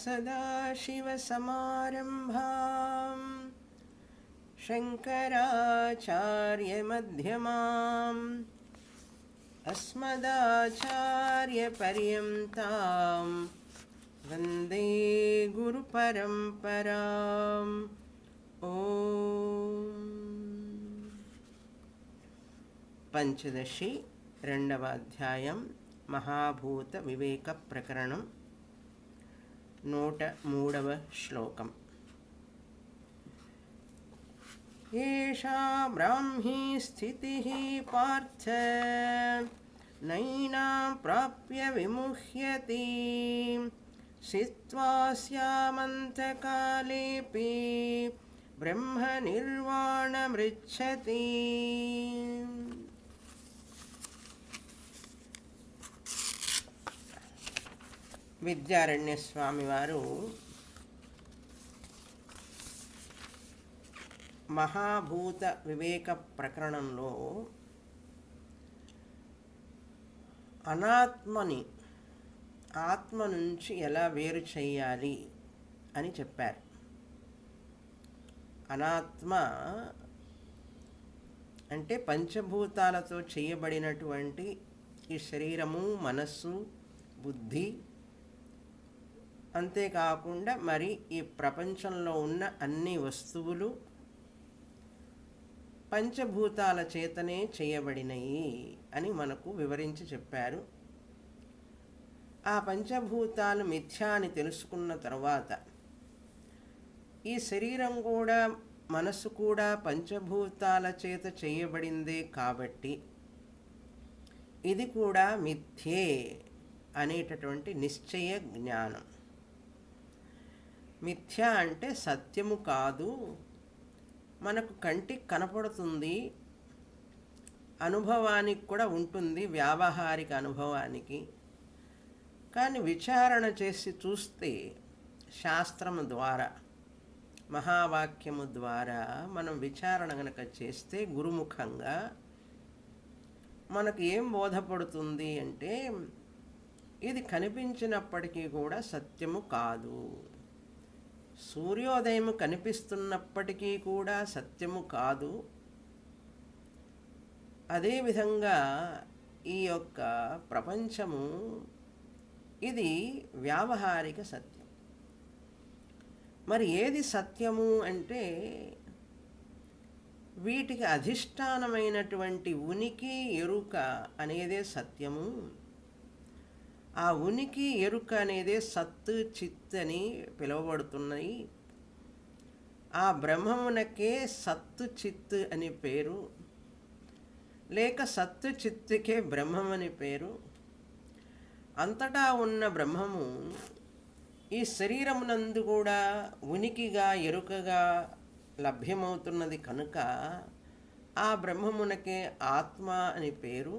सदाशिवसमारम्भां शङ्कराचार्यमध्यमाम् अस्मदाचार्यपर्यन्तां वन्दे गुरुपरम्पराम्। పంచదశి రెండవ అధ్యాయం మహాభూత వివేక ప్రకరణం 103వ శ్లోకం. ఏషా బ్రాహ్మీ స్థితిః పార్థ నైనా ప్రాప్య విముహ్యతి స్థిత్వా స్యామంతకాలేపి బ్రహ్మ నిర్వాణమృచ్చతి. విద్యారణ్య స్వామి వారు మహాభూత వివేక ప్రకరణంలో అనాత్మని ఆత్మ నుంచి ఎలా వేరు చేయాలి అని చెప్పారు. అనాత్మ అంటే పంచభూతాలతో చేయబడినటువంటి ఈ శరీరము, మనస్సు, బుద్ధి, అంతేకాకుండా మరి ఈ ప్రపంచంలో ఉన్న అన్ని వస్తువులు పంచభూతాల చేతనే చేయబడినవి అని మనకు వివరించి చెప్పారు. ఆ పంచభూతాలు మిథ్యా అని తెలుసుకున్న తర్వాత ఈ శరీరం కూడా మనస్సు కూడా పంచభూతాల చేత చేయబడిందే కాబట్టి ఇది కూడా మిథ్యే అనేటటువంటి నిశ్చయ జ్ఞానం. మిథ్య అంటే సత్యము కాదు, మనకు కంటికి కనపడుతుంది, అనుభవానికి కూడా ఉంటుంది, వ్యావహారిక అనుభవానికి. కానీ విచారణ చేసి చూస్తే శాస్త్రము ద్వారా, మహావాక్యము ద్వారా మనం విచారణ గనక చేస్తే గురుముఖంగా మనకు ఏం బోధపడుతుంది అంటే ఇది కనిపించినప్పటికీ కూడా సత్యము కాదు. సూర్యోదయం కనిపిస్తున్నప్పటికీ కూడా సత్యము కాదు. అదేవిధంగా ఈ యొక్క ప్రపంచము ఇది వ్యావహారిక సత్యం. మరి ఏది సత్యము అంటే వీటికి అధిష్టానమైనటువంటి ఉనికి ఎరుక అనేదే సత్యము. ఆ ఉనికి ఎరుక అనేదే సత్ చిత్ అని పిలువబడుతున్నాయి. ఆ బ్రహ్మమునకే సత్తు చిత్ అని పేరు, లేక సత్తు చిత్తుకే బ్రహ్మం అని పేరు. అంతటా ఉన్న బ్రహ్మము ఈ శరీరమునందు కూడా ఉనికిగా ఎరుకగా లభ్యమవుతున్నది కనుక ఆ బ్రహ్మమునకే ఆత్మ అని పేరు.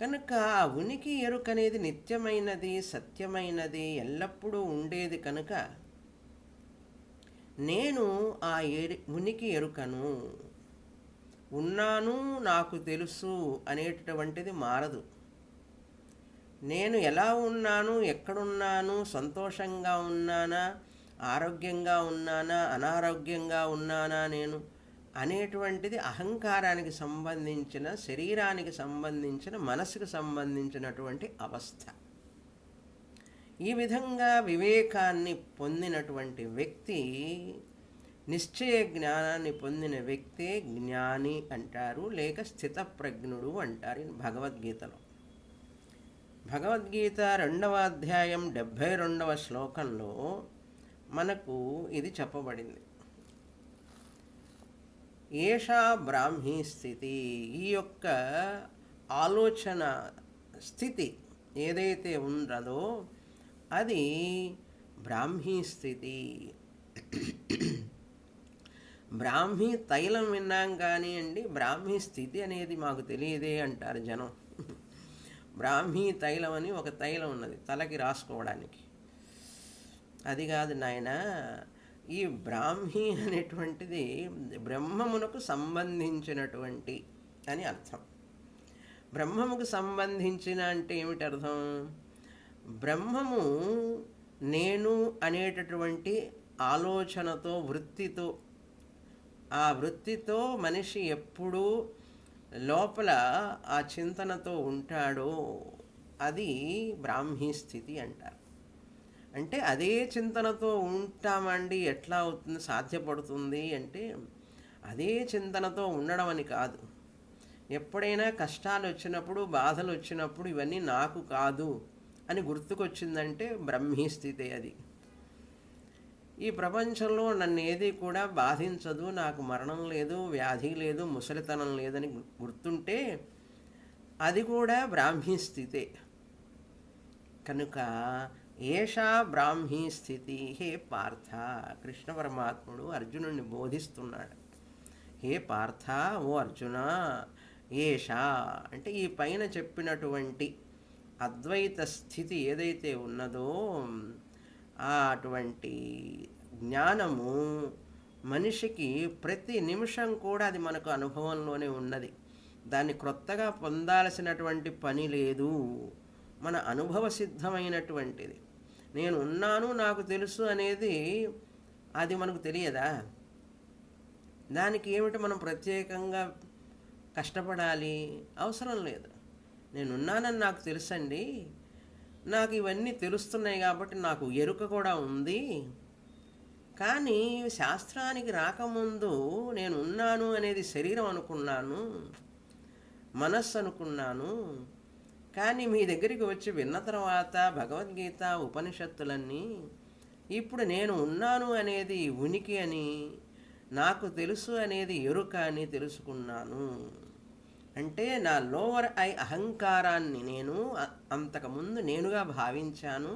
కనుక ఆ ఉనికి ఎరుక అనేది నిత్యమైనది, సత్యమైనది, ఎల్లప్పుడూ ఉండేది కనుక నేను ఆ ఉనికి ఎరుకను, ఉన్నాను, నాకు తెలుసు అనేటటువంటిది మారదు. నేను ఎలా ఉన్నాను, ఎక్కడున్నాను, సంతోషంగా ఉన్నానా, ఆరోగ్యంగా ఉన్నానా, అనారోగ్యంగా ఉన్నానా నేను అనేటువంటిది అహంకారానికి సంబంధించిన, శరీరానికి సంబంధించిన, మనసుకు సంబంధించినటువంటి అవస్థ. ఈ విధంగా వివేకాన్ని పొందినటువంటి వ్యక్తి, నిశ్చయ జ్ఞానాన్ని పొందిన వ్యక్తే జ్ఞాని అంటారు, లేక స్థితప్రజ్ఞుడు అంటారు భగవద్గీతలో. భగవద్గీత 2వ అధ్యాయం 72వ శ్లోకంలో మనకు ఇది చెప్పబడింది. ఏషా బ్రాహ్మీ స్థితి, ఈ యొక్క ఆలోచన స్థితి ఏదైతే ఉన్నదో అది బ్రాహ్మీ స్థితి. బ్రాహ్మీ తైలం విన్నాం కానీ అండి, బ్రాహ్మీ స్థితి అనేది మాకు తెలియదే అంటారు జనం. బ్రాహ్మీ తైలం అని ఒక తైలం ఉన్నది తలకి రాసుకోవడానికి. అది కాదు నాయన, ఈ బ్రాహ్మీ అనేటువంటిది బ్రహ్మమునకు సంబంధించినటువంటి అని అర్థం. బ్రహ్మముకు సంబంధించిన అంటే ఏమిటి అర్థం? బ్రహ్మము నేను అనేటటువంటి ఆలోచనతో, వృత్తితో, ఆ వృత్తితో మనిషి ఎప్పుడూ లోపల ఆ చింతనతో ఉంటాడో అది బ్రాహ్మీ స్థితి అంటారు. అంటే అదే చింతనతో ఉంటామండి, ఎట్లా అవుతుంది, సాధ్యపడుతుంది అంటే అదే చింతనతో ఉండడం అని కాదు. ఎప్పుడైనా కష్టాలు వచ్చినప్పుడు, బాధలు వచ్చినప్పుడు ఇవన్నీ నాకు కాదు అని గుర్తుకొచ్చిందంటే బ్రహ్మీ స్థితే అది. ఈ ప్రపంచంలో నన్ను ఏది కూడా బాధించదు, నాకు మరణం లేదు, వ్యాధి లేదు, ముసలితనం లేదని గుర్తుంటే అది కూడా బ్రాహ్మీ స్థితే. కనుక ఏషా బ్రాహ్మీ స్థితి హే పార్థ. కృష్ణ పరమాత్ముడు అర్జునుడిని బోధిస్తున్నాడు. హే పార్థ, ఓ అర్జున, ఏషా అంటే ఈ పైన చెప్పినటువంటి అద్వైత స్థితి ఏదైతే ఉన్నదో అటువంటి జ్ఞానము మనిషికి ప్రతి నిమిషం కూడా అది మనకు అనుభవంలోనే ఉన్నది. దాన్ని క్రొత్తగా పొందాల్సినటువంటి పని లేదు, మన అనుభవ సిద్ధమైనటువంటిది. నేను ఉన్నాను, నాకు తెలుసు అనేది అది మనకు తెలియదా? దానికి ఏమిటి మనం ప్రత్యేకంగా కష్టపడాలి? అవసరం లేదు. నేనున్నానని నాకు తెలుసండి, నాకు ఇవన్నీ తెలుస్తున్నాయి కాబట్టి నాకు ఎరుక కూడా ఉంది. కానీ శాస్త్రానికి రాకముందు నేను ఉన్నాను అనేది శరీరం అనుకున్నాను, మనస్సు అనుకున్నాను. కానీ మీ దగ్గరికి వచ్చి విన్న తర్వాత భగవద్గీత, ఉపనిషత్తులన్నీ ఇప్పుడు నేను ఉన్నాను అనేది ఉనికి అని, నాకు తెలుసు అనేది ఎరుక అని తెలుసుకున్నాను. అంటే నా లోవర్ ఐ అహంకారాన్ని నేను అంతకుముందు నేనుగా భావించాను.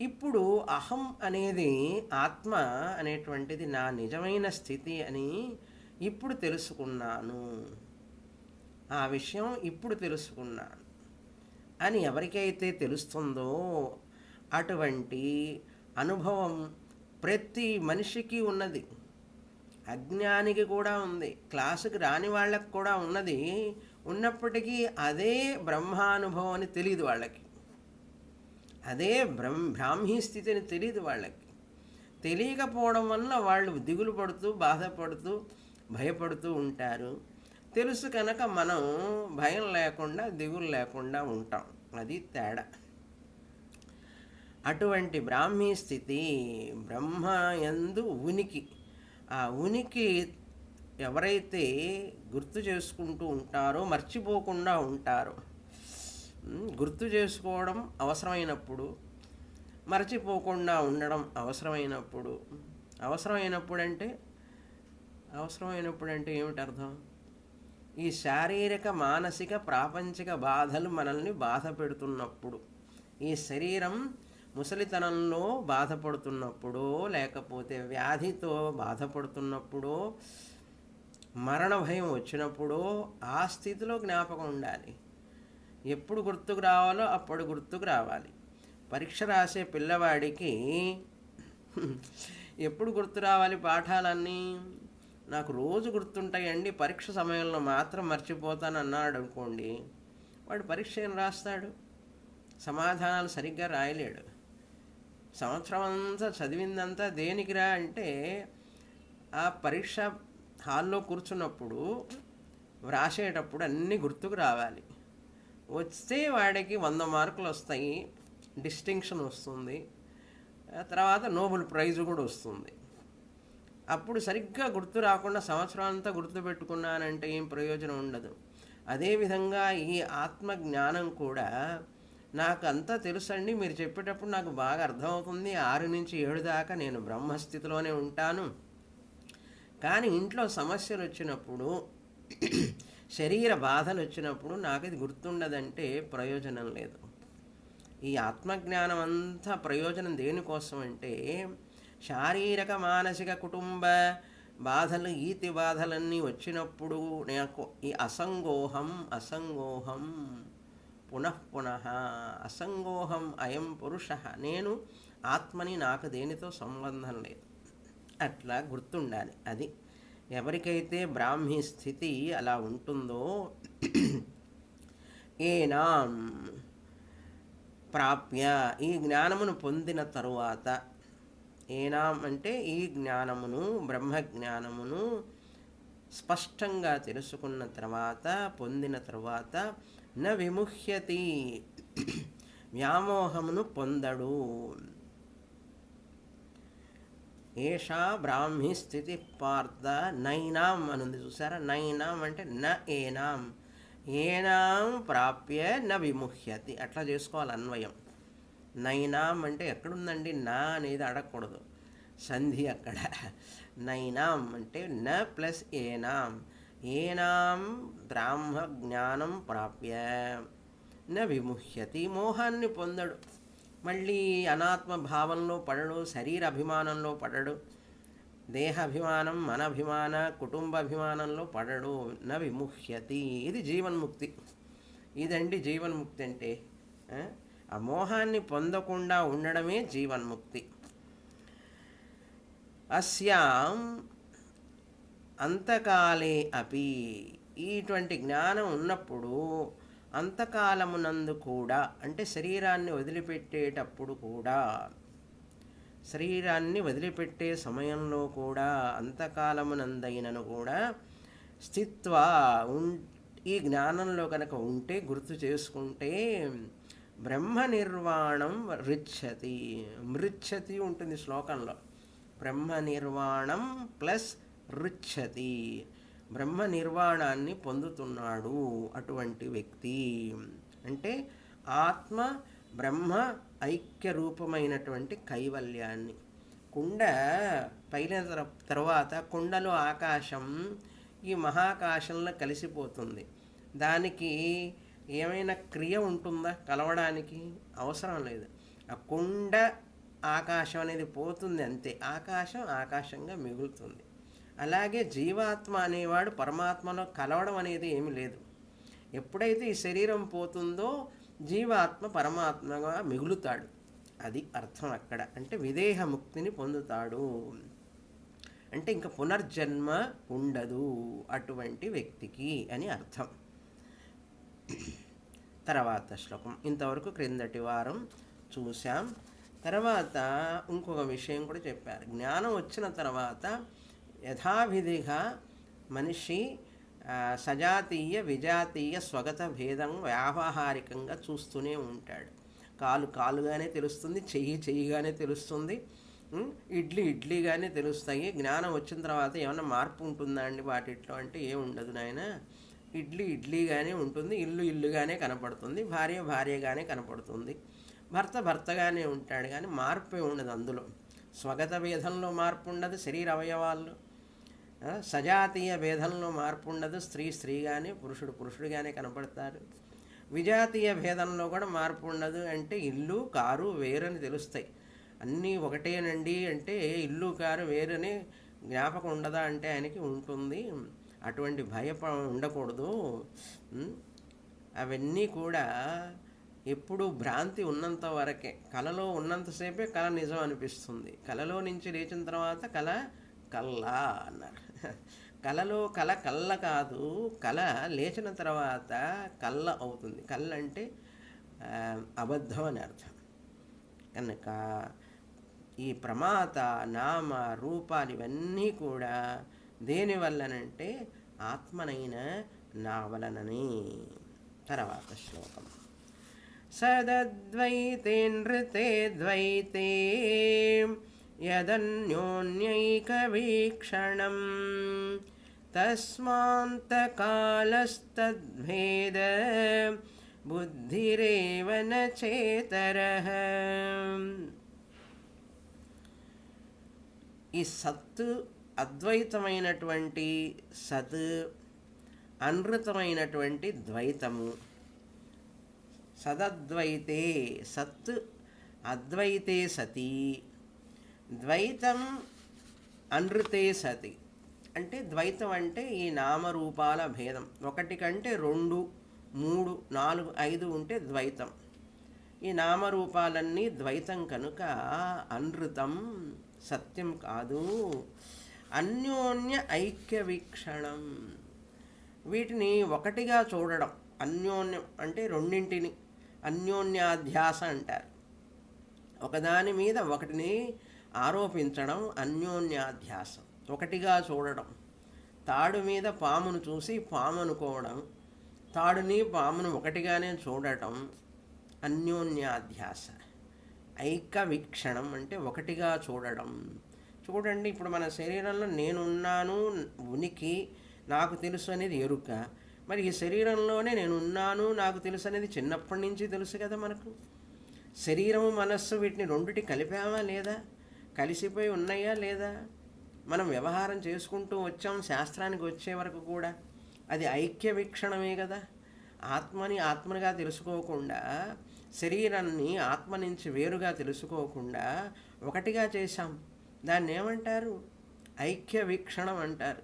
ఇప్పుడు అహం అనేది, ఆత్మ అనేటువంటిది నా నిజమైన స్థితి అని ఇప్పుడు తెలుసుకున్నాను. ఆ విషయం ఇప్పుడు తెలుసుకున్నాను అని ఎవరికైతే తెలుస్తుందో అటువంటి అనుభవం ప్రతి మనిషికి ఉన్నది. అజ్ఞానికి కూడా ఉంది, క్లాసుకి రాని వాళ్ళకి కూడా ఉన్నది. ఉన్నప్పటికీ అదే బ్రహ్మానుభవం అని తెలియదు వాళ్ళకి, అదే బ్రాహ్మీ స్థితి అని తెలియదు వాళ్ళకి. తెలియకపోవడం వల్ల వాళ్ళు దిగులు పడుతూ, బాధపడుతూ, భయపడుతూ ఉంటారు. తెలుసు కనుక మనం భయం లేకుండా, దిగులు లేకుండా ఉంటాం. అది తేడా. అటువంటి బ్రాహ్మీ స్థితి బ్రహ్మ యందు ఉనికి. ఆ ఉనికి ఎవరైతే గుర్తు చేసుకుంటూ ఉంటారో, మర్చిపోకుండా ఉంటారో. గుర్తు చేసుకోవడం అవసరమైనప్పుడు, మర్చిపోకుండా ఉండడం అవసరమైనప్పుడు. అవసరమైనప్పుడు అంటే ఏమిటి అర్థం? ఈ శారీరక, మానసిక, ప్రాపంచిక బాధలు మనల్ని బాధ పెడుతున్నప్పుడు, ఈ శరీరం ముసలితనంలో బాధపడుతున్నప్పుడు, లేకపోతే వ్యాధితో బాధపడుతున్నప్పుడు, మరణ భయం వచ్చినప్పుడు ఆ స్థితిలో జ్ఞాపకం ఉండాలి. ఎప్పుడు గుర్తుకు రావాలో అప్పుడు గుర్తుకు రావాలి. పరీక్ష రాసే పిల్లవాడికి ఎప్పుడు గుర్తు రావాలి పాఠాలన్నీ? నాకు రోజు గుర్తుంటాయండి, పరీక్ష సమయంలో మాత్రం మర్చిపోతాను అన్నాడు అనుకోండి, వాడు పరీక్ష ఏం రాస్తాడు? సమాధానాలు సరిగ్గా రాయలేడు. సంవత్సరం అంతా చదివిందంతా దేనికిరా అంటే ఆ పరీక్ష హాల్లో కూర్చున్నప్పుడు వ్రాసేటప్పుడు అన్నీ గుర్తుకు రావాలి. వస్తే వాడికి 100 మార్కులు వస్తాయి, డిస్టింక్షన్ వస్తుంది, తర్వాత నోబెల్ ప్రైజ్ కూడా వస్తుంది. అప్పుడు సరిగ్గా గుర్తు రాకుండా సంవత్సరం అంతా గుర్తుపెట్టుకున్నానంటే ఏం ప్రయోజనం ఉండదు. అదేవిధంగా ఈ ఆత్మజ్ఞానం కూడా నాకు అంతా తెలుసండి, మీరు చెప్పేటప్పుడు నాకు బాగా అర్థమవుతుంది, 6 నుంచి 7 దాకా నేను బ్రహ్మస్థితిలోనే ఉంటాను. కానీ ఇంట్లో సమస్యలు వచ్చినప్పుడు, శరీర బాధలు వచ్చినప్పుడు నాకు ఇది గుర్తుండదంటే ప్రయోజనం లేదు. ఈ ఆత్మజ్ఞానం అంతా ప్రయోజనం దేనికోసం అంటే శారీరక, మానసిక, కుటుంబ బాధలు, ఈతి బాధలన్నీ వచ్చినప్పుడు నాకు ఈ అసంగోహం పునః అసంగోహం అయం పురుష, నేను ఆత్మని, నాకు దేనితో సంబంధం లేదు, అట్లా గుర్తుండాలి. అది ఎవరికైతే బ్రాహ్మీ స్థితి అలా ఉంటుందో, ఏనాం ప్రాప్య ఈ జ్ఞానమును పొందిన తరువాత, ఏనాం అంటే ఈ జ్ఞానమును, బ్రహ్మజ్ఞానమును స్పష్టంగా తెలుసుకున్న తర్వాత, పొందిన తర్వాత న విముహ్యతి వ్యామోహమును పొందడు. ఏషా బ్రాహ్మీ స్థితి పార్థ నైనాం అనుంది చూసారా. నైనాం అంటే న ఏనాం, ఏనాం ప్రాప్య న విముహ్యతి, అట్లా చేసుకోవాలి అన్వయం. నైనాం అంటే ఎక్కడుందండి, నా అనేది అడగకూడదు, సంధి అక్కడ. నైనాం అంటే న ప్లస్ ఏనాం, ఏనాం బ్రాహ్మ జ్ఞానం ప్రాప్య న విముహ్యతి, మోహాన్ని పొందడు. మళ్ళీ అనాత్మ భావంలో పడడు, శరీర అభిమానంలో పడడు, దేహాభిమానం, మనభిమాన, కుటుంబాభిమానంలో పడడు. న విముహ్యతి, ఇది జీవన్ముక్తి. ఇదండి జీవన్ముక్తి అంటే. ఆ మోహాన్ని పొందకుండా ఉండడమే జీవన్ముక్తి. అస్యాం అంతకాలే అపి, ఇటువంటి జ్ఞానం ఉన్నప్పుడు అంతకాలమునందు కూడా, అంటే శరీరాన్ని వదిలిపెట్టేటప్పుడు కూడా, శరీరాన్ని వదిలిపెట్టే సమయంలో కూడా, అంతకాలమునందైనను కూడా స్థిత్వా ఈ జ్ఞానంలో కనుక ఉంటే, గుర్తు చేసుకుంటే బ్రహ్మ నిర్వాణం రిచ్చతి, మృచ్చతి ఉంటుంది శ్లోకంలో. బ్రహ్మ నిర్వాణం ప్లస్ రుచ్చతి, బ్రహ్మ నిర్వాణాన్ని పొందుతున్నాడు అటువంటి వ్యక్తి. అంటే ఆత్మ బ్రహ్మ ఐక్య రూపమైనటువంటి కైవల్యాన్ని. కుండ పైన తర్వాత కుండలో ఆకాశం ఈ మహాకాశంలో కలిసిపోతుంది. దానికి ఏమైనా క్రియ ఉంటుందా కలవడానికి? అవసరం లేదు. ఆ కుండ ఆకాశం అనేది పోతుంది అంతే, ఆకాశం ఆకాశంగా మిగులుతుంది. అలాగే జీవాత్మ అనేవాడు పరమాత్మలో కలవడం అనేది ఏమి లేదు. ఎప్పుడైతే ఈ శరీరం పోతుందో జీవాత్మ పరమాత్మగా మిగులుతాడు. అది అర్థం అక్కడ. అంటే విదేహముక్తిని పొందుతాడు, అంటే ఇంకా పునర్జన్మ ఉండదు అటువంటి వ్యక్తికి అని అర్థం. తర్వాత శ్లోకం ఇంతవరకు క్రిందటి వారం చూసాం. తర్వాత ఇంకొక విషయం కూడా చెప్పారు. జ్ఞానం వచ్చిన తర్వాత యథావిధిగా మనిషి సజాతీయ విజాతీయ స్వగత భేదం వ్యావహారికంగా చూస్తూనే ఉంటాడు. కాలు కాలుగానే తెలుస్తుంది, చెయ్యి చెయ్యిగానే తెలుస్తుంది, ఇడ్లీ ఇడ్లీగానే తెలుస్తాయి. జ్ఞానం వచ్చిన తర్వాత ఏమైనా మార్పు ఉంటుందా అండి వాటిట్లో అంటే ఏం ఉండదు నాయన. ఇడ్లీ ఇడ్లీగానే ఉంటుంది, ఇల్లు ఇల్లుగానే కనపడుతుంది, భార్య భార్యగానే కనపడుతుంది, భర్త భర్తగానే ఉంటాడు, కానీ మార్పే ఉండదు అందులో. స్వగత భేదంలో మార్పు ఉండదు, శరీర అవయవాల్లో. సజాతీయ భేదంలో మార్పు ఉండదు, స్త్రీ స్త్రీగానే పురుషుడు పురుషుడిగానే కనపడతారు. విజాతీయ భేదంలో కూడా మార్పు ఉండదు, అంటే ఇల్లు కారు వేరని తెలుస్తాయి. అన్నీ ఒకటేనండి అంటే ఇల్లు కారు వేరని జ్ఞాపకం ఉండదా అంటే ఆయనకి ఉంటుంది. అటువంటి ఉండకూడదు. అవన్నీ కూడా ఎప్పుడు భ్రాంతి ఉన్నంత వరకే. కలలో ఉన్నంతసేపే కళ నిజం అనిపిస్తుంది. కలలో నుంచి లేచిన తర్వాత కళ కల్లా అన్నారు. కళలో కళ కళ్ళ కాదు, కళ లేచిన తర్వాత కళ్ళ అవుతుంది. కళ్ళ అంటే అబద్ధం అని అర్థం. కనుక ఈ ప్రమాత నామ రూపాలు ఇవన్నీ కూడా దేనివల్లనంటే ఆత్మనైన నా వలనని. తర్వాత శ్లోకం సదద్వైతే నృతే ద్వైతే యదన్యోన్యైకవీక్షణం తస్మాంతకాలస్తద్భేద బుద్ధిరేవ న చేతరః. ఈ సత్తు అద్వైతమైనటువంటి సత్, అనృతమైనటువంటి ద్వైతము. సదద్వైతే సత్, అద్వైతే సతి, ద్వైతం అనృతే సతి. అంటే ద్వైతం అంటే ఈ నామరూపాల భేదం. ఒకటి కంటే 2, 3, 4, 5 ఉంటే ద్వైతం. ఈ నామరూపాలన్నీ ద్వైతం కనుక అనృతం, సత్యం కాదు. అన్యోన్య ఐక్య వీక్షణం, వీటిని ఒకటిగా చూడడం. అన్యోన్యం అంటే రెండింటిని, అన్యోన్యాధ్యాస అంటారు. ఒకదాని మీద ఒకటిని ఆరోపించడం అన్యోన్యాధ్యాసం. ఒకటిగా చూడడం. తాడు మీద పామును చూసి పాము అనుకోవడం, తాడుని పామును ఒకటిగానే చూడటం అన్యోన్యాధ్యాస. ఐక వీక్షణం అంటే ఒకటిగా చూడడం. చూడండి, ఇప్పుడు మన శరీరంలో నేనున్నాను, ఉనికి, నాకు తెలుసు అనేది ఎరుక. మరి ఈ శరీరంలోనే నేను ఉన్నాను, నాకు తెలుసు అనేది చిన్నప్పటి నుంచి తెలుసు కదా మనకు. శరీరము మనస్సు వీటిని రెండిటి కలిపామా లేదా, కలిసిపోయి ఉన్నాయా లేదా, మనం వ్యవహారం చేసుకుంటూ వచ్చాం శాస్త్రానికి వచ్చే వరకు కూడా. అది ఐక్య వీక్షణమే కదా. ఆత్మని ఆత్మనిగా తెలుసుకోకుండా, శరీరాన్ని ఆత్మ నుంచి వేరుగా తెలుసుకోకుండా ఒకటిగా చేశాం. దాన్ని ఏమంటారు? ఐక్య వీక్షణం అంటారు.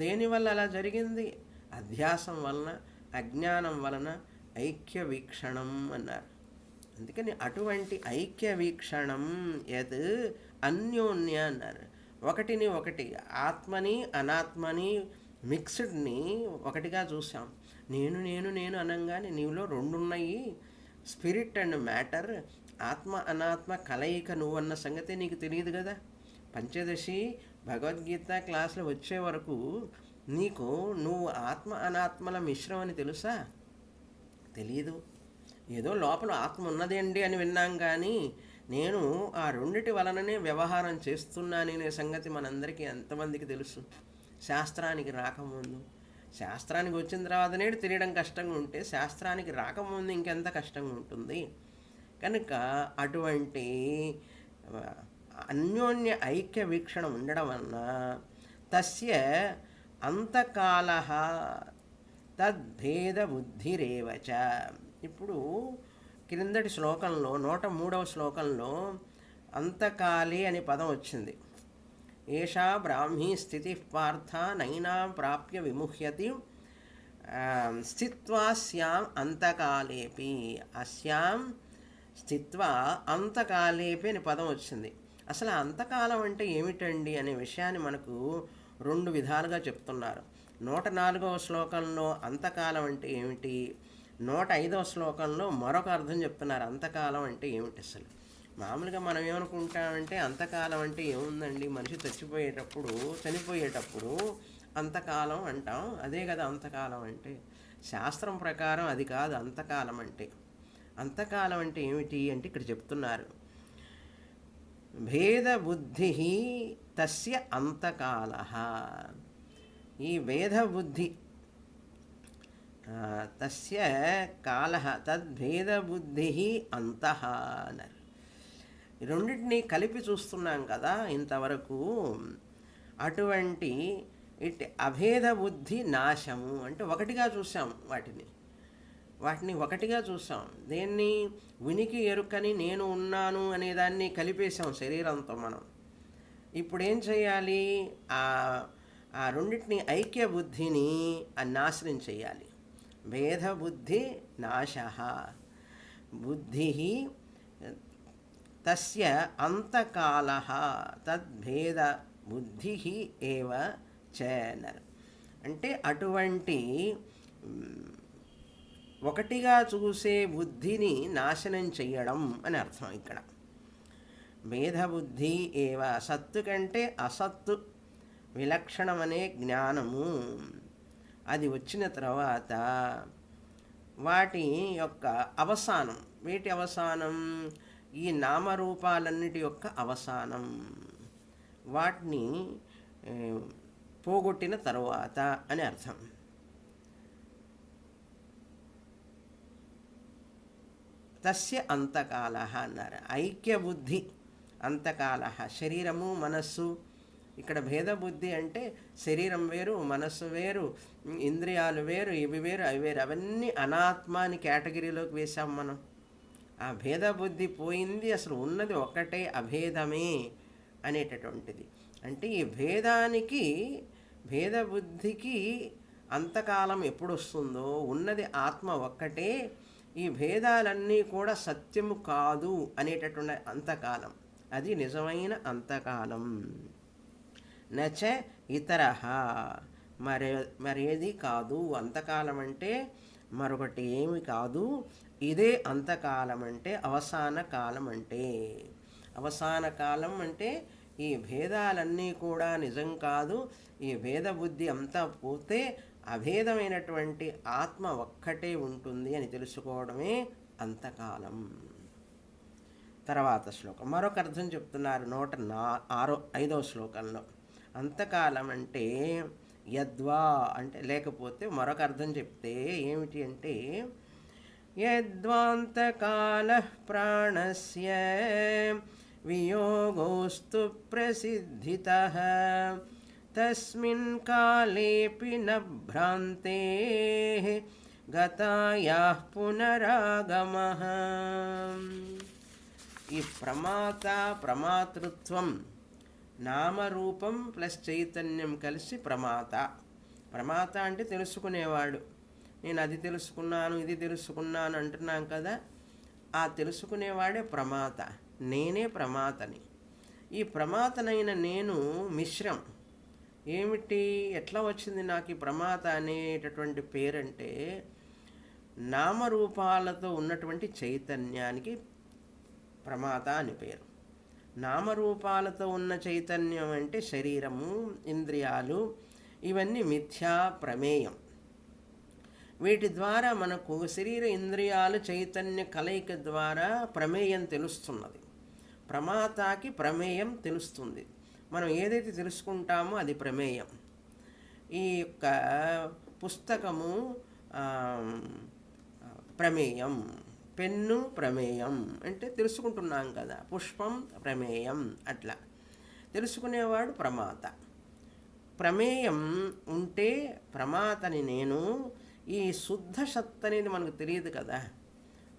దేనివల్ల అలా జరిగింది? అధ్యాసం వలన, అజ్ఞానం వలన ఐక్య వీక్షణం అన్నారు. అందుకని అటువంటి ఐక్య వీక్షణం యత్ అన్యోన్య అన్నారు. ఒకటిని ఒకటి, ఆత్మని అనాత్మని మిక్స్డ్ని ఒకటిగా చూసాం. నేను నేను నేను అనగానే నీలో రెండు ఉన్నాయి, స్పిరిట్ అండ్ మ్యాటర్, ఆత్మ అనాత్మ కలయిక నువ్వన్న సంగతి నీకు తెలియదు కదా. పంచదశి భగవద్గీత క్లాసులు వచ్చే వరకు నీకు నువ్వు ఆత్మ అనాత్మల మిశ్రం అని తెలుసా? తెలియదు. ఏదో లోపల ఆత్మ ఉన్నదండి అని విన్నాం, కానీ నేను ఆ రెండిటి వలననే వ్యవహారం చేస్తున్నాననే సంగతి మనందరికీ ఎంతమందికి తెలుసు? శాస్త్రానికి రాకముందు. శాస్త్రానికి వచ్చిన తర్వాతనే తెలియడం కష్టంగా ఉంటే శాస్త్రానికి రాకముందు ఇంకెంత కష్టంగా ఉంటుంది. కనుక అటువంటి అన్యోన్య ఐక్య వీక్షణ ఉండడం వలన తస్య అంతకాల తద్భేద బుద్ధిరేవచ. ఇప్పుడు క్రిందటి శ్లోకంలో 103వ శ్లోకంలో అంతకాలే అనే పదం వచ్చింది. ఏషా బ్రాహ్మీ స్థితి పార్థ నైనా ప్రాప్య విముహ్యతి స్థిత్వా స్యాం అంతకాలేపి. అస్యాం స్థిత్వా అంతకాలేపి అనే పదం వచ్చింది. అసలు అంతకాలం అంటే ఏమిటండి అనే విషయాన్ని మనకు రెండు విధాలుగా చెప్తున్నారు. 104వ శ్లోకంలో అంతకాలం అంటే ఏమిటి, 105వ శ్లోకంలో మరొక అర్థం చెప్తున్నారు. అంతకాలం అంటే ఏమిటి అసలు? మామూలుగా మనం ఏమనుకుంటామంటే అంతకాలం అంటే ఏముందండి, మనిషి చనిపోయేటప్పుడు అంతకాలం అంటాం, అదే కదా అంతకాలం అంటే. శాస్త్రం ప్రకారం అది కాదు అంతకాలం అంటే. అంతకాలం అంటే ఏమిటి అంటే ఇక్కడ చెప్తున్నారు, భేద బుద్ధి తస్య అంతకాల. ఈ భేద బుద్ధి తస్య కాల తద్భేద బుద్ధి అంతః అన్నారు. రెండింటినీ కలిపి చూస్తున్నాం కదా ఇంతవరకు. అటువంటి ఇటు అభేద బుద్ధి నాశము అంటే ఒకటిగా చూసాం, వాటిని ఒకటిగా చూసాం. దేన్ని? ఉనికి ఎరుకని నేను ఉన్నాను అనేదాన్ని కలిపేశాం శరీరంతో మనం. ఇప్పుడు ఏం చేయాలి? ఆ రెండింటిని ఐక్య బుద్ధిని నాశనం చేయాలి. భేద బుద్ధి నాశ బుద్ధి తస్య అంతకాల తద్భేద బుద్ధి ఏవ చ. అంటే అటువంటి ఒకటిగా చూసే బుద్ధిని నాశనం చెయ్యడం అని అర్థం ఇక్కడ. భేదబుద్ధి ఏవ, సత్తు కంటే అసత్తు విలక్షణమనే జ్ఞానము అది వచ్చిన తర్వాత వాటి యొక్క అవసానం, వీటి అవసానం ఈ నామరూపాలన్నిటి యొక్క అవసానం, వాటిని పోగొట్టిన తరువాత అని అర్థం. తస్య అంతకాల అన్నారు. ఐక్య బుద్ధి అంతకాల, శరీరము మనస్సు. ఇక్కడ భేదబుద్ధి అంటే శరీరం వేరు, మనస్సు వేరు, ఇంద్రియాలు వేరు, ఇవి వేరు, అవి వేరు, అవన్నీ అనాత్మ అని కేటగిరీలోకి వేసాం మనం. ఆ భేదబుద్ధి పోయింది, అసలు ఉన్నది ఒక్కటే అభేదమే అనేటటువంటిది. అంటే ఈ భేదబుద్ధికి అంతకాలం ఎప్పుడు వస్తుందో, ఉన్నది ఆత్మ ఒక్కటే, ఈ భేదాలన్నీ కూడా సత్యము కాదు అనేటటువంటి అంతకాలం, అది నిజమైన అంతకాలం. నచ ఇతర, మరేది కాదు. అంతకాలం అంటే మరొకటి ఏమి కాదు. ఇదే అంతకాలం అంటే, అవసాన కాలం అంటే. అవసాన కాలం అంటే ఈ భేదాలన్నీ కూడా నిజం కాదు, ఈ భేద బుద్ధి అంతా పోతే అభేదమైనటువంటి ఆత్మ ఒక్కటే ఉంటుంది అని తెలుసుకోవడమే అంతకాలం. తర్వాత శ్లోకం మరొక అర్థం చెప్తున్నారు 105వ శ్లోకంలో. అంతకాలం అంటే యద్వా అంటే లేకపోతే, మరొక అర్థం చెప్తే ఏమిటి అంటే, యద్వాంతకాల ప్రాణస్య వియోగోస్తు ప్రసిద్ధితః తస్మిన్ కాలేపి న భ్రాంతేః గతాయాః పునరాగమః. ఈ ప్రమాతృత్వం నామరూపం ప్లస్ చైతన్యం కలిసి ప్రమాత. ప్రమాత అంటే తెలుసుకునేవాడు. నేను అది తెలుసుకున్నాను, ఇది తెలుసుకున్నాను అంటున్నాం కదా, ఆ తెలుసుకునేవాడే ప్రమాత. నేనే ప్రమాతని. ఈ ప్రమాతనైన నేను మిశ్రం. ఏమిటి, ఎట్లా వచ్చింది నాకు ఈ ప్రమాత అనేటటువంటి పేరంటే, నామరూపాలతో ఉన్నటువంటి చైతన్యానికి ప్రమాత అని పేరు. నామరూపాలతో ఉన్న చైతన్యం అంటే శరీరము, ఇంద్రియాలు, ఇవన్నీ మిథ్యా ప్రమేయం. వీటి ద్వారా మనకు శరీర ఇంద్రియాలు చైతన్య కలయిక ద్వారా ప్రమేయం తెలుస్తున్నది. ప్రమాతకి ప్రమేయం తెలుస్తుంది. మనం ఏదైతే తెలుసుకుంటామో అది ప్రమేయం. ఈ యొక్క పుస్తకము ప్రమేయం, పెన్ను ప్రమేయం అంటే తెలుసుకుంటున్నాం కదా, పుష్పం ప్రమేయం. అట్లా తెలుసుకునేవాడు ప్రమాత. ప్రమేయం ఉంటే ప్రమాతని నేను. ఈ శుద్ధ సత్ అనేది మనకు తెలియదు కదా,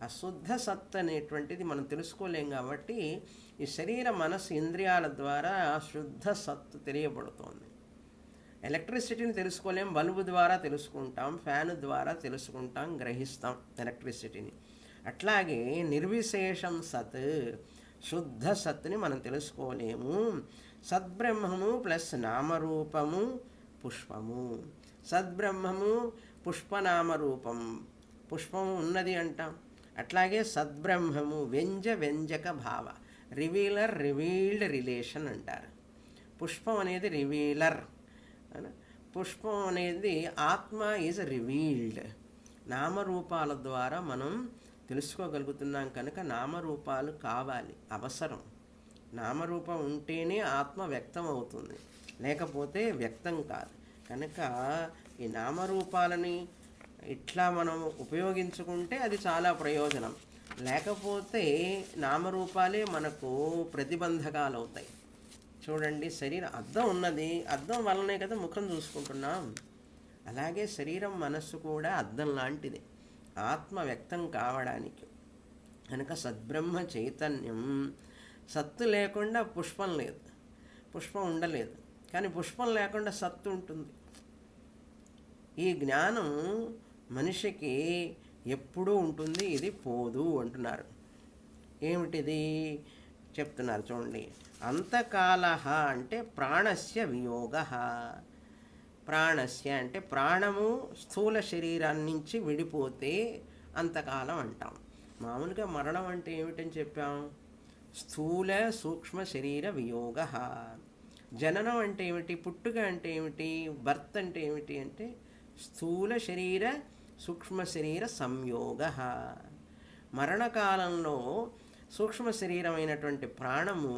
ఆ శుద్ధ సత్ అనేటువంటిది మనం తెలుసుకోలేం. కాబట్టి ఈ శరీర మనసు ఇంద్రియాల ద్వారా శుద్ధ సత్తు తెలియబడుతోంది. ఎలక్ట్రిసిటీని తెలుసుకోలేం, బల్బు ద్వారా తెలుసుకుంటాం, ఫ్యాన్ ద్వారా తెలుసుకుంటాం, గ్రహిస్తాం ఎలక్ట్రిసిటీని. అట్లాగే నిర్విశేషం సత్, శుద్ధ సత్తుని మనం తెలుసుకోలేము. సద్బ్రహ్మము ప్లస్ నామరూపము పుష్పము. సద్బ్రహ్మము పుష్పనామరూపం, పుష్పము ఉన్నది అంటాం. అట్లాగే సద్బ్రహ్మము వ్యంజక భావ, రివీలర్ రివీల్డ్ రిలేషన్ అంటారు. పుష్పం అనేది రివీలర్, పుష్పం అనేది ఆత్మ ఈజ్ రివీల్డ్. నామరూపాల ద్వారా మనం తెలుసుకోగలుగుతున్నాం కనుక నామరూపాలు కావాలి, అవసరం. నామరూపం ఉంటేనే ఆత్మ వ్యక్తం అవుతుంది, లేకపోతే వ్యక్తం కాదు. కనుక ఈ నామరూపాలని ఇట్లా మనం ఉపయోగించుకుంటే అది చాలా ప్రయోజనం. లేకపోతే నామరూపాలే మనకు ప్రతిబంధకాలు అవుతాయి. చూడండి, శరీరం అద్దం ఉన్నది, అద్దం వల్లనే కదా ముఖం చూసుకుంటున్నాం. అలాగే శరీరం మనస్సు కూడా అద్దం లాంటిది ఆత్మ వ్యక్తం కావడానికి. కనుక సద్బ్రహ్మ చైతన్యం, సత్తు లేకుండా పుష్పం లేదు, పుష్పం ఉండలేదు. కానీ పుష్పం లేకుండా సత్తు ఉంటుంది. ఈ జ్ఞానం మనిషికి ఎప్పుడూ ఉంటుంది, ఇది పోదు అంటున్నారు. ఏమిటిది చెప్తున్నారు చూడండి. అంతకాల అంటే ప్రాణస్య వియోగ. ప్రాణస్య అంటే ప్రాణము స్థూల శరీరాన్ని నుంచి విడిపోతే అంతకాలం అంటాం. మామూలుగా మరణం అంటే ఏమిటని చెప్పాం, స్థూల సూక్ష్మ శరీర వియోగ. జననం అంటే ఏమిటి, పుట్టుక అంటే ఏమిటి, బర్త్ అంటే ఏమిటి అంటే స్థూల శరీర సూక్ష్మ శరీర సంయోగ. మరణకాలంలో సూక్ష్మ శరీరమైనటువంటి ప్రాణము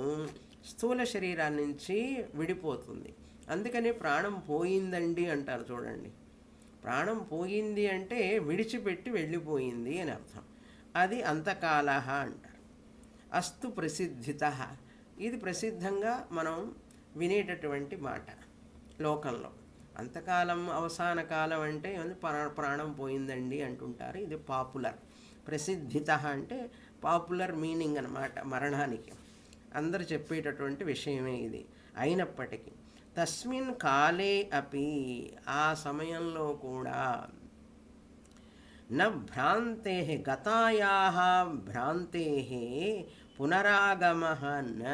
స్థూల శరీరాన్ని నుంచి విడిపోతుంది. అందుకని ప్రాణం పోయిందండి అంటారు చూడండి. ప్రాణం పోయింది అంటే విడిచిపెట్టి వెళ్ళిపోయింది అని అర్థం. అది అంతకాల అంటారు. అస్తు ప్రసిద్ధిత, ఇది ప్రసిద్ధంగా మనం వినేటటువంటి మాట లోకంలో. అంతకాలం అవసాన కాలం అంటే ప్రాణం పోయిందండి అంటుంటారు. ఇది పాపులర్. ప్రసిద్ధిత అంటే పాపులర్ మీనింగ్ అన్నమాట మరణానికి. అందరు చెప్పేటటువంటి విషయమే ఇది. అయినప్పటికీ తస్మిన్ కాలే అపి, ఆ సమయంలో కూడా న భ్రాంతే గతాయాః భ్రాంతే పునరాగమః న.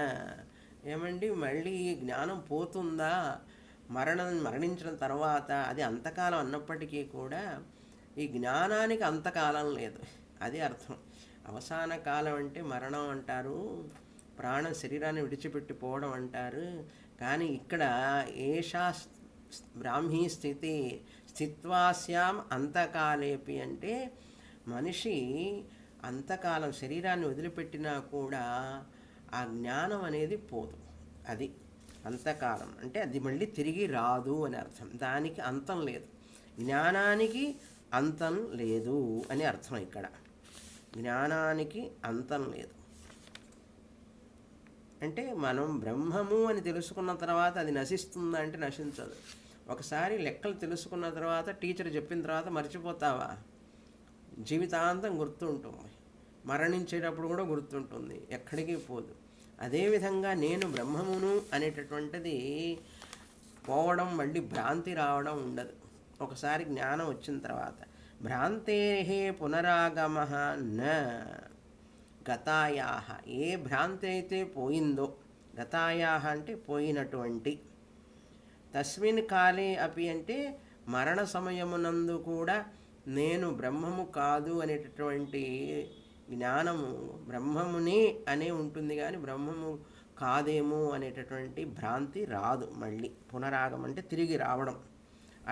ఏమండి, మళ్ళీ ఈ జ్ఞానం పోతుందా? మరణించిన తర్వాత అది అంతకాలం అన్నప్పటికీ కూడా ఈ జ్ఞానానికి అంతకాలం లేదు. అది అర్థం. అవసాన కాలం అంటే మరణం అంటారు, ప్రాణం శరీరాన్ని విడిచిపెట్టిపోవడం అంటారు. కానీ ఇక్కడ ఏషా బ్రాహ్మీ స్థితి స్థిత్వాస్యాం అంతకాలేపి అంటే మనిషి అంతకాలం శరీరాన్ని వదిలిపెట్టినా కూడా ఆ జ్ఞానం అనేది పోదు. అది అంతకాలం అంటే అది మళ్ళీ తిరిగి రాదు అని అర్థం. దానికి అంతం లేదు, జ్ఞానానికి అంతం లేదు అని అర్థం. ఇక్కడ జ్ఞానానికి అంతం లేదు అంటే మనం బ్రహ్మము అని తెలుసుకున్న తర్వాత అది నశిస్తుందా అంటే నశించదు. ఒకసారి లెక్కలు తెలుసుకున్న తర్వాత టీచర్ చెప్పిన తర్వాత మర్చిపోతావా? జీవితాంతం గుర్తుంటుంది, మరణించేటప్పుడు కూడా గుర్తుంటుంది, ఎక్కడికి పోదు. అదేవిధంగా నేను బ్రహ్మమును అనేటటువంటిది పోవడం, మళ్ళీ భ్రాంతి రావడం ఉండదు. ఒకసారి జ్ఞానం వచ్చిన తర్వాత భ్రాంతేహే పునరాగమ న గతాయాహ, ఏ భ్రాంతి అయితే పోయిందో, గతాయాహ అంటే పోయినటువంటి, తస్మిన్ కాలే అపి అంటే మరణ సమయమునందు కూడా నేను బ్రహ్మము కాదు అనేటటువంటి జ్ఞానము, బ్రహ్మమునే అనే ఉంటుంది కానీ బ్రహ్మము కాదేమో అనేటటువంటి భ్రాంతి రాదు. మళ్ళీ పునరాగం అంటే తిరిగి రావడం,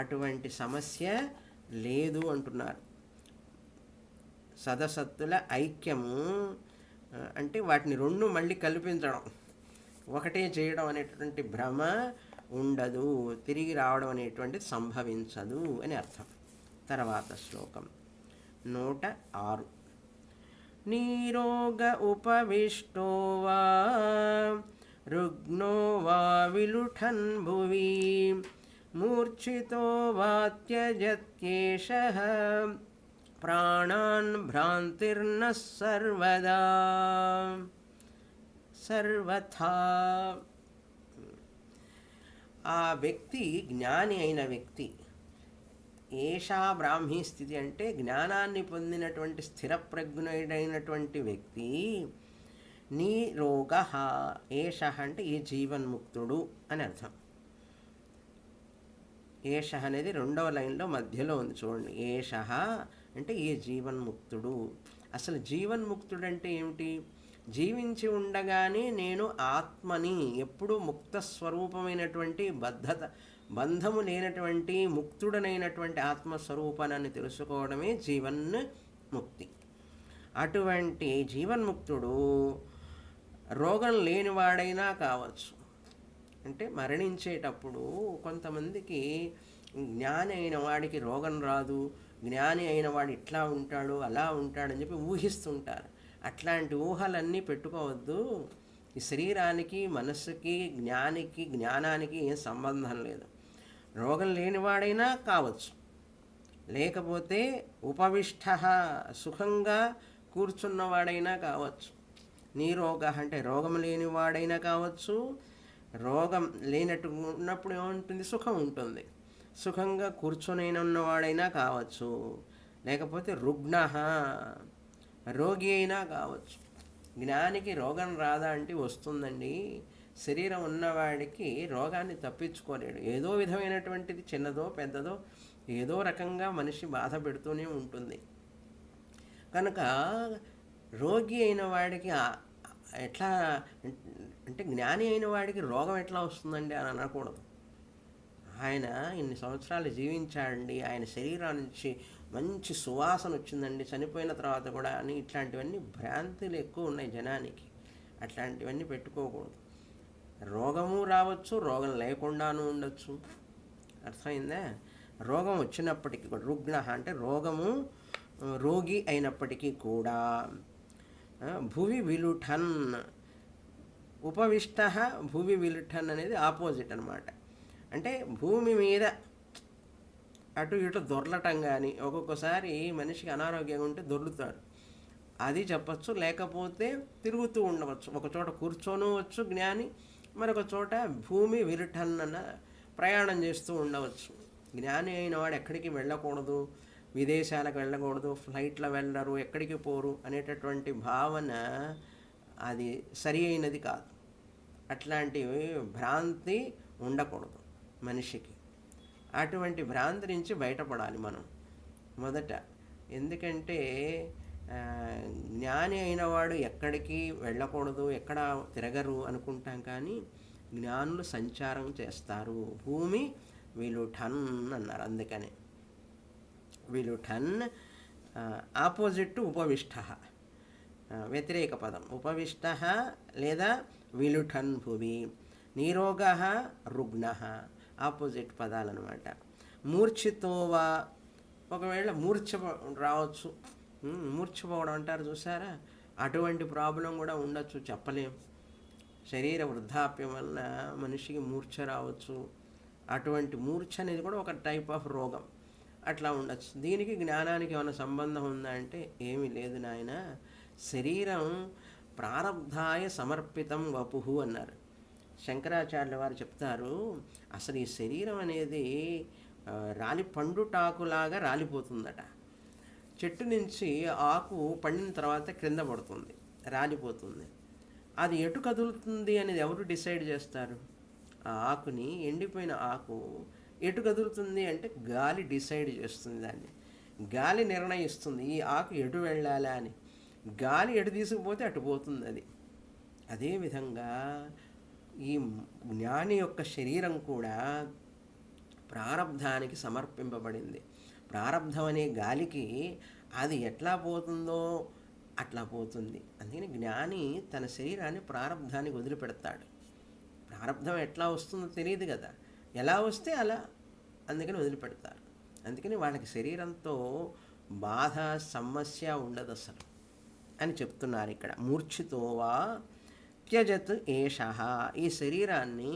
అటువంటి సమస్య లేదు అంటున్నారు. సదసత్తుల ఐక్యము అంటే వాటిని రెండు మళ్ళీ కల్పించడం, ఒకటే చేయడం అనేటటువంటి భ్రమ ఉండదు, తిరిగి రావడం అనేటువంటిది సంభవించదు అని అర్థం. తర్వాత శ్లోకం 106. నీరోగ ఉపవిష్టో వా రుగ్నో వా విలుఠన్ భువి మూర్ఛితో వా త్యజత్యేషః ప్రాణాన్ భ్రాంతిర్న సర్వదా సర్వథా. ఆ వ్యక్తి జ్ఞాని అయిన వ్యక్తి, ఏషా బ్రాహ్మీ స్థితి అంటే జ్ఞానాన్ని పొందినటువంటి స్థిరప్రజ్ఞుడైనటువంటి వ్యక్తి. నీరోగ, ఏష అంటే ఈ జీవన్ముక్తుడు అని అర్థం. ఏష అనేది రెండవ లైన్లో మధ్యలో ఉంది చూడండి. ఏష అంటే ఈ జీవన్ముక్తుడు. అసలు జీవన్ముక్తుడు అంటే ఏమిటి? జీవించి ఉండగానే నేను ఆత్మని, ఎప్పుడూ ముక్త స్వరూపమైనటువంటి బంధము లేనటువంటి ముక్తుడనైనటువంటి ఆత్మస్వరూపాన్ని తెలుసుకోవడమే జీవన్ముక్తి. అటువంటి జీవన్ముక్తుడు రోగం లేనివాడైనా కావచ్చు. అంటే మరణించేటప్పుడు కొంతమందికి జ్ఞాని అయిన వాడికి రోగం రాదు, జ్ఞాని అయిన వాడు ఇట్లా ఉంటాడు అలా ఉంటాడని చెప్పి ఊహిస్తుంటారు. అట్లాంటి ఊహలన్నీ పెట్టుకోవద్దు. ఈ శరీరానికి, మనస్సుకి, జ్ఞానానికి ఏం సంబంధం లేదు. రోగం లేనివాడైనా కావచ్చు, లేకపోతే ఉపవిష్ట సుఖంగా కూర్చున్నవాడైనా కావచ్చు. నీరోగ అంటే రోగం లేనివాడైనా కావచ్చు. రోగం లేనట్టు ఉన్నప్పుడు ఏముంటుంది? సుఖం ఉంటుంది. సుఖంగా కూర్చొని ఉన్నవాడైనా కావచ్చు. లేకపోతే రుగ్ణ, రోగి అయినా కావచ్చు. జ్ఞానికి రోగం రాదా అంటే వస్తుందండి. శరీరం ఉన్నవాడికి రోగాన్ని తప్పించుకోలేడు. ఏదో విధమైనటువంటిది, చిన్నదో పెద్దదో, ఏదో రకంగా మనిషి బాధ పెడుతూనే ఉంటుంది. కనుక రోగి అయిన వాడికి ఎట్లా అంటే జ్ఞాని అయిన వాడికి రోగం ఎట్లా వస్తుందండి అని అనకూడదు. ఆయన ఇన్ని సంవత్సరాలు జీవించాడండి, ఆయన శరీరం నుంచి మంచి సువాసన వచ్చిందండి చనిపోయిన తర్వాత కూడా అని, ఇట్లాంటివన్నీ భ్రాంతులు ఎక్కువ ఉన్నాయి జనానికి. అట్లాంటివన్నీ పెట్టుకోకూడదు. రోగము రావచ్చు, రోగం లేకుండానూ ఉండొచ్చు. అర్థమైందా? రోగం వచ్చినప్పటికీ కూడా, రుగ్ణ అంటే రోగి అయినప్పటికీ కూడా, భువి విలుఠన్, ఉపవిష్ట భువి విలుఠన్ అనేది ఆపోజిట్ అనమాట. అంటే భూమి మీద అటు ఇటు దొర్లటం కానీ, ఒక్కొక్కసారి మనిషికి అనారోగ్యంగా ఉంటే దొర్లుతాడు, అది చెప్పచ్చు. లేకపోతే తిరుగుతూ ఉండవచ్చు, ఒకచోట కూర్చోనవచ్చు జ్ఞాని, మరొక చోట భూమి విలుఠన్న ప్రయాణం చేస్తూ ఉండవచ్చు. జ్ఞాని అయిన వాడు ఎక్కడికి వెళ్ళకూడదు, విదేశాలకు వెళ్ళకూడదు, ఫ్లైట్లో వెళ్ళరు, ఎక్కడికి పోరు అనేటటువంటి భావన అది సరి అయినది కాదు. అట్లాంటి భ్రాంతి ఉండకూడదు మనిషికి. అటువంటి భ్రాంతి నుంచి బయటపడాలి మనం మొదట. ఎందుకంటే ఆ, జ్ఞాని అయిన వాడు ఎక్కడికి వెళ్ళకూడదు, ఎక్కడ తిరగరు అనుకుంటాం, కానీ జ్ఞానులు సంచారం చేస్తారు. భూమి విలుఠన్ అన్నారు. అందుకని విలుఠన్ ఆపోజిట్ ఉపవిష్ట, వ్యతిరేక పదం ఉపవిష్ట లేదా విలుఠన్ భువి. నీరోగ రుగ్ణ ఆపోజిట్ పదాలన్నమాట. మూర్ఛితోవా, ఒకవేళ మూర్ఛ రావచ్చు, మూర్ఛపోవడం అంటారు చూసారా, అటువంటి ప్రాబ్లం కూడా ఉండొచ్చు, చెప్పలేం. శరీర వృద్ధాప్యం వల్ల మనిషికి మూర్ఛ రావచ్చు. అటువంటి మూర్ఛ అనేది కూడా ఒక టైప్ ఆఫ్ రోగం, అట్లా ఉండొచ్చు. దీనికి జ్ఞానానికి ఏమైనా సంబంధం ఉందా అంటే ఏమీ లేదు నాయన. శరీరం ప్రారబ్ధాయ సమర్పితం వపుహు అన్నారు. శంకరాచార్యుల వారు చెప్తారు, అసలు ఈ శరీరం అనేది రాలి పండుటాకులాగా రాలిపోతుందట. చెట్టు నుంచి ఆకు పండిన తర్వాత క్రింద పడుతుంది, రాలిపోతుంది. అది ఎటు కదులుతుంది అనేది ఎవరు డిసైడ్ చేస్తారు? ఆ ఆకుని, ఎండిపోయిన ఆకు ఎటు కదులుతుంది అంటే గాలి డిసైడ్ చేస్తుంది దాన్ని. గాలి నిర్ణయిస్తుంది ఈ ఆకు ఎటు వెళ్ళాలా అని. గాలి ఎటు తీసుకుపోతే అటు పోతుంది అది. అదేవిధంగా ఈ జ్ఞాని యొక్క శరీరం కూడా ప్రారబ్ధానికి సమర్పింపబడింది. ప్రారబ్ధం అనే గాలికి అది ఎట్లా పోతుందో అట్లా పోతుంది. అందుకని జ్ఞాని తన శరీరాన్ని ప్రారబ్ధానికి వదిలిపెడతాడు. ప్రారబ్ధం ఎట్లా వస్తుందో తెలియదు కదా, ఎలా వస్తే అలా, అందుకని వదిలిపెడతారు. అందుకని వాళ్ళకి శరీరంతో బాధ సమస్య ఉండదు అసలు అని చెప్తున్నారు ఇక్కడ. మూర్ఛితోవా త్యజత్ ఏషః, ఈ శరీరాన్ని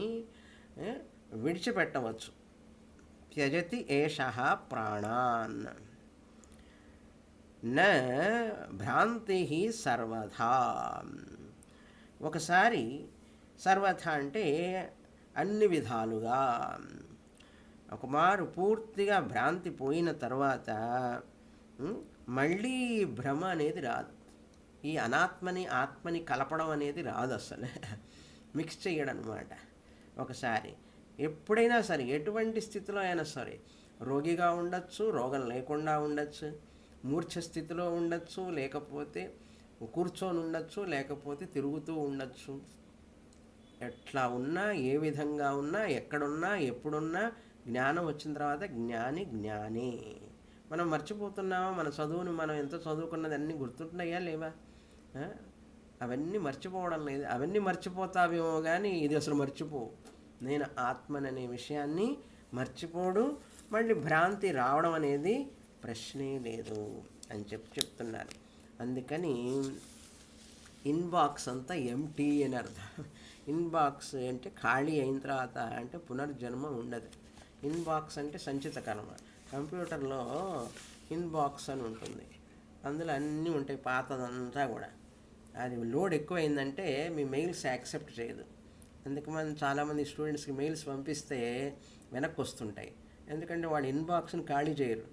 విడిచిపెట్టవచ్చు. త్యజతి ఏషః ప్రాణాన్ న భ్రాంతి సర్వథా. ఒకసారి సర్వథా అంటే అన్ని విధాలుగా, ఒకమారు పూర్తిగా భ్రాంతి పోయిన తర్వాత మళ్ళీ భ్రమ అనేది రాదు. ఈ అనాత్మని ఆత్మని కలపడం అనేది రాదు అసలు, మిక్స్ చేయడం అనమాట. ఒకసారి ఎప్పుడైనా సరే, ఎటువంటి స్థితిలో అయినా సరే, రోగిగా ఉండొచ్చు, రోగం లేకుండా ఉండొచ్చు, మూర్ఛ స్థితిలో ఉండొచ్చు, లేకపోతే కూర్చొని ఉండొచ్చు, లేకపోతే తిరుగుతూ ఉండొచ్చు. ఎట్లా ఉన్నా, ఏ విధంగా ఉన్నా, ఎక్కడున్నా, ఎప్పుడున్నా, జ్ఞానం వచ్చిన తర్వాత జ్ఞాని జ్ఞానే. మనం మర్చిపోతున్నామా? మన చదువుని మనం ఎంత చదువుకున్నది అన్నీ గుర్తుంటున్నాయా లేవా? అవన్నీ మర్చిపోవడం లేదు. అవన్నీ మర్చిపోతావేమో కానీ ఇది అసలు మర్చిపోవు. నేను ఆత్మననే విషయాన్ని మర్చిపోడు. మళ్ళీ భ్రాంతి రావడం అనేది ప్రశ్నే లేదు అని చెప్తున్నారు. అందుకని ఇన్బాక్స్ అంతా ఎంటీ అని అర్థం. ఇన్బాక్స్ అంటే ఖాళీ అయిన తర్వాత అంటే పునర్జన్మ ఉండదు. ఇన్బాక్స్ అంటే సంచిత కర్మ. కంప్యూటర్లో ఇన్బాక్స్ అని ఉంటుంది, అందులో అన్నీ ఉంటాయి, పాతదంతా కూడా. అది లోడ్ ఎక్కువైందంటే మీ మెయిల్స్ యాక్సెప్ట్ చేయదు. అందుకు మనం చాలామంది స్టూడెంట్స్కి మెయిల్స్ పంపిస్తే వెనక్కి వస్తుంటాయి. ఎందుకంటే వాళ్ళు ఇన్బాక్స్ని ఖాళీ చేయరు,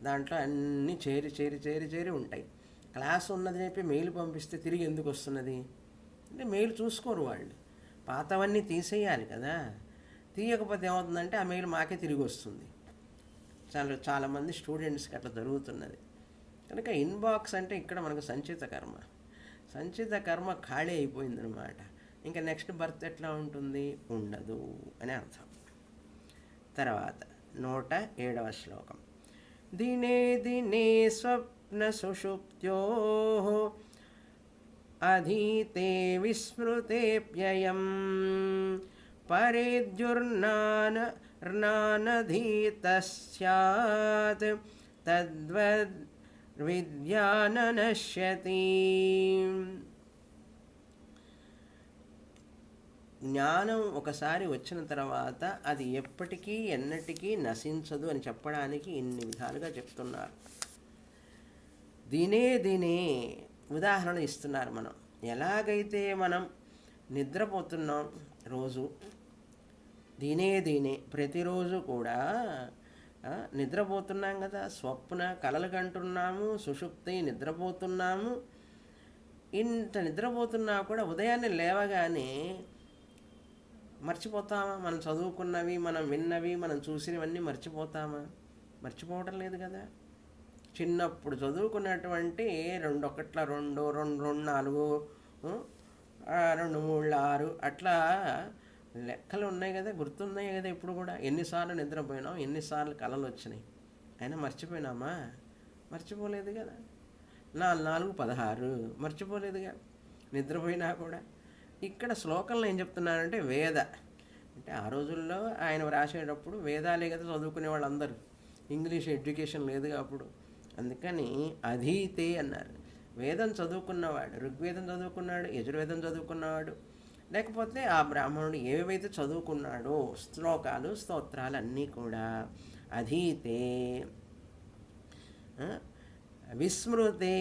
దాంట్లో అన్నీ చేరి చేరి చేరి చేరి ఉంటాయి. క్లాస్ ఉన్నది చెప్పి మెయిల్ పంపిస్తే తిరిగి ఎందుకు వస్తున్నది అంటే మెయిల్ చూసుకోరు వాళ్ళు. పాతవన్నీ తీసేయాలి కదా, తీయకపోతే ఏమవుతుందంటే ఆ మెయిల్ మాకే తిరిగి వస్తుంది. చాలామంది స్టూడెంట్స్కి అట్లా జరుగుతున్నది. కనుక ఇన్బాక్స్ అంటే ఇక్కడ మనకు సంచిత కర్మ. సంచిత కర్మ ఖాళీ అయిపోయిందనమాట. ఇంకా నెక్స్ట్ బర్త్ ఎట్లా ఉంటుంది? ఉండదు అని అర్థం. తర్వాత 107వ శ్లోకం. దినే దినే స్వప్న సుషుప్త్యోః అధీతే విస్మృతేప్యయం పరేద్యుర్నానధీతస్యాత్ తద్వద్ విద్యాన నశ్యతి. జ్ఞానం ఒకసారి వచ్చిన తర్వాత అది ఎప్పటికీ ఎన్నటికీ నశించదు అని చెప్పడానికి ఇన్ని విధాలుగా చెప్తున్నారు. దినే దినే ఉదాహరణ ఇస్తున్నారు. మనం ఎలాగైతే మనం నిద్రపోతున్నాం రోజు, దినే దినే ప్రతిరోజు కూడా నిద్రపోతున్నాం కదా, స్వప్న కలలు కంటున్నాము, సుషుప్తి నిద్రపోతున్నాము. ఇంత నిద్రపోతున్నా కూడా ఉదయాన్నే లేవగానే మర్చిపోతామా? మనం చదువుకున్నవి, మనం విన్నవి, మనం చూసినవన్నీ మర్చిపోతామా? మర్చిపోవటం లేదు కదా. చిన్నప్పుడు చదువుకున్నటువంటి 2 ఒకట్ల 2, 2 2 4, 2 3 6 అట్లా లెక్కలు ఉన్నాయి కదా, గుర్తున్నాయి కదా. ఇప్పుడు కూడా ఎన్నిసార్లు నిద్రపోయినాం, ఎన్నిసార్లు కలలు వచ్చినాయి, అయినా మర్చిపోయినామా? మర్చిపోలేదు కదా. 4 4 16 మర్చిపోలేదుగా నిద్రపోయినా కూడా. ఇక్కడ శ్లోకంలో ఏం చెప్తున్నారంటే వేద అంటే ఆ రోజుల్లో ఆయన వ్రాసేటప్పుడు వేదాలే కదా చదువుకునే వాళ్ళందరూ, ఇంగ్లీష్ ఎడ్యుకేషన్ లేదుగా అప్పుడు. అందుకని అధీతే అన్నారు. వేదం చదువుకున్నవాడు, ఋగ్వేదం చదువుకున్నాడు, యజుర్వేదం చదువుకున్నవాడు, లేకపోతే ఆ బ్రాహ్మణుడు ఏవైతే చదువుకున్నాడో శ్లోకాలు స్తోత్రాలు అన్నీ కూడా అధీతే విస్మృతే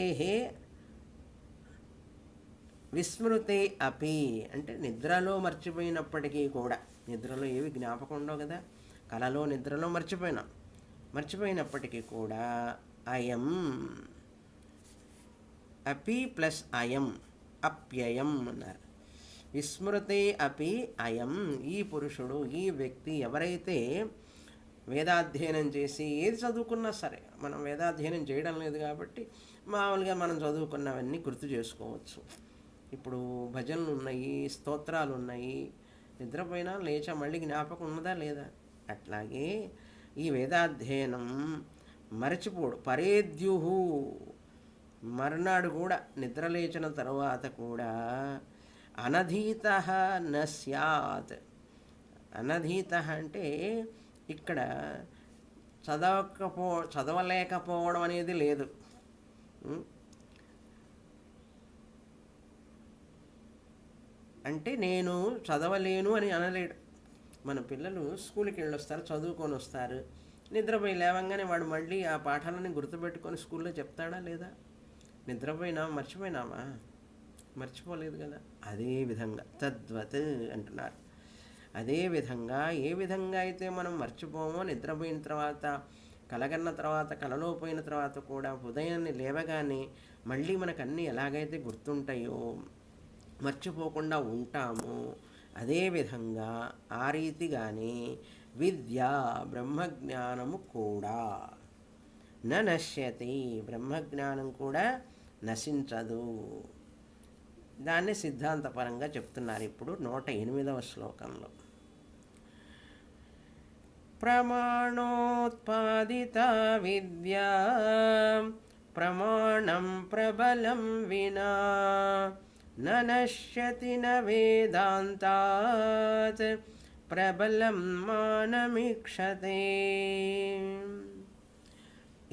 విస్మృతే అపి అంటే నిద్రలో మర్చిపోయినప్పటికీ కూడా, నిద్రలో ఏవి జ్ఞాపకం ఉండవు కదా, కలలో నిద్రలో మర్చిపోయినప్పటికీ కూడా అయం అపి ప్లస్ అయం అప్యయం అన్నారు. విస్మృతే అపి అయం, ఈ పురుషుడు, ఈ వ్యక్తి ఎవరైతే వేదాధ్యయనం చేసి ఏది చదువుకున్నా సరే, మనం వేదాధ్యయనం చేయడం లేదు కాబట్టి మామూలుగా మనం చదువుకున్నవన్నీ గుర్తు చేసుకోవచ్చు. ఇప్పుడు భజనలు ఉన్నాయి, స్తోత్రాలు ఉన్నాయి, నిద్రపోయినా లేచా మళ్ళీ జ్ఞాపకం ఉన్నదా లేదా? అట్లాగే ఈ వేదాధ్యయనం మరచిపోడు. పరేద్యుహు, మర్నాడు కూడా నిద్ర లేచిన తర్వాత కూడా అనధీత న స్యాత్. అనధీత అంటే ఇక్కడ చదవలేకపోవడం అనేది లేదు. అంటే నేను చదవలేను అని అనలేడు. మన పిల్లలు స్కూల్కి వెళ్ళొస్తారు, చదువుకొని వస్తారు, నిద్రపోయి లేవంగానే వాడు మళ్ళీ ఆ పాఠాలని గుర్తుపెట్టుకొని స్కూల్లో చెప్తాడా లేదా? మర్చిపోయినామా? మర్చిపోలేదు కదా. అదేవిధంగా తద్వత్ అంటున్నారు. అదేవిధంగా ఏ విధంగా అయితే మనం మర్చిపోమో, నిద్రపోయిన తర్వాత, కలగన్న తర్వాత, కలలో పోయిన తర్వాత కూడా ఉదయాన్నే లేవగానే మళ్ళీ మనకు అన్నీ ఎలాగైతే గుర్తుంటాయో, మర్చిపోకుండా ఉంటాము, అదేవిధంగా ఆ రీతిగానే విద్య బ్రహ్మజ్ఞానము కూడా నశ్యతి, బ్రహ్మజ్ఞానం కూడా నశించదు. దాన్ని సిద్ధాంతపరంగా చెప్తున్నారు ఇప్పుడు 108వ శ్లోకంలో. ప్రమాణోత్పాదిత విద్యా ప్రమాణం ప్రబలం వినా నశ్యతి న వేదాంతాత్ ప్రబలం మానమీక్షతే.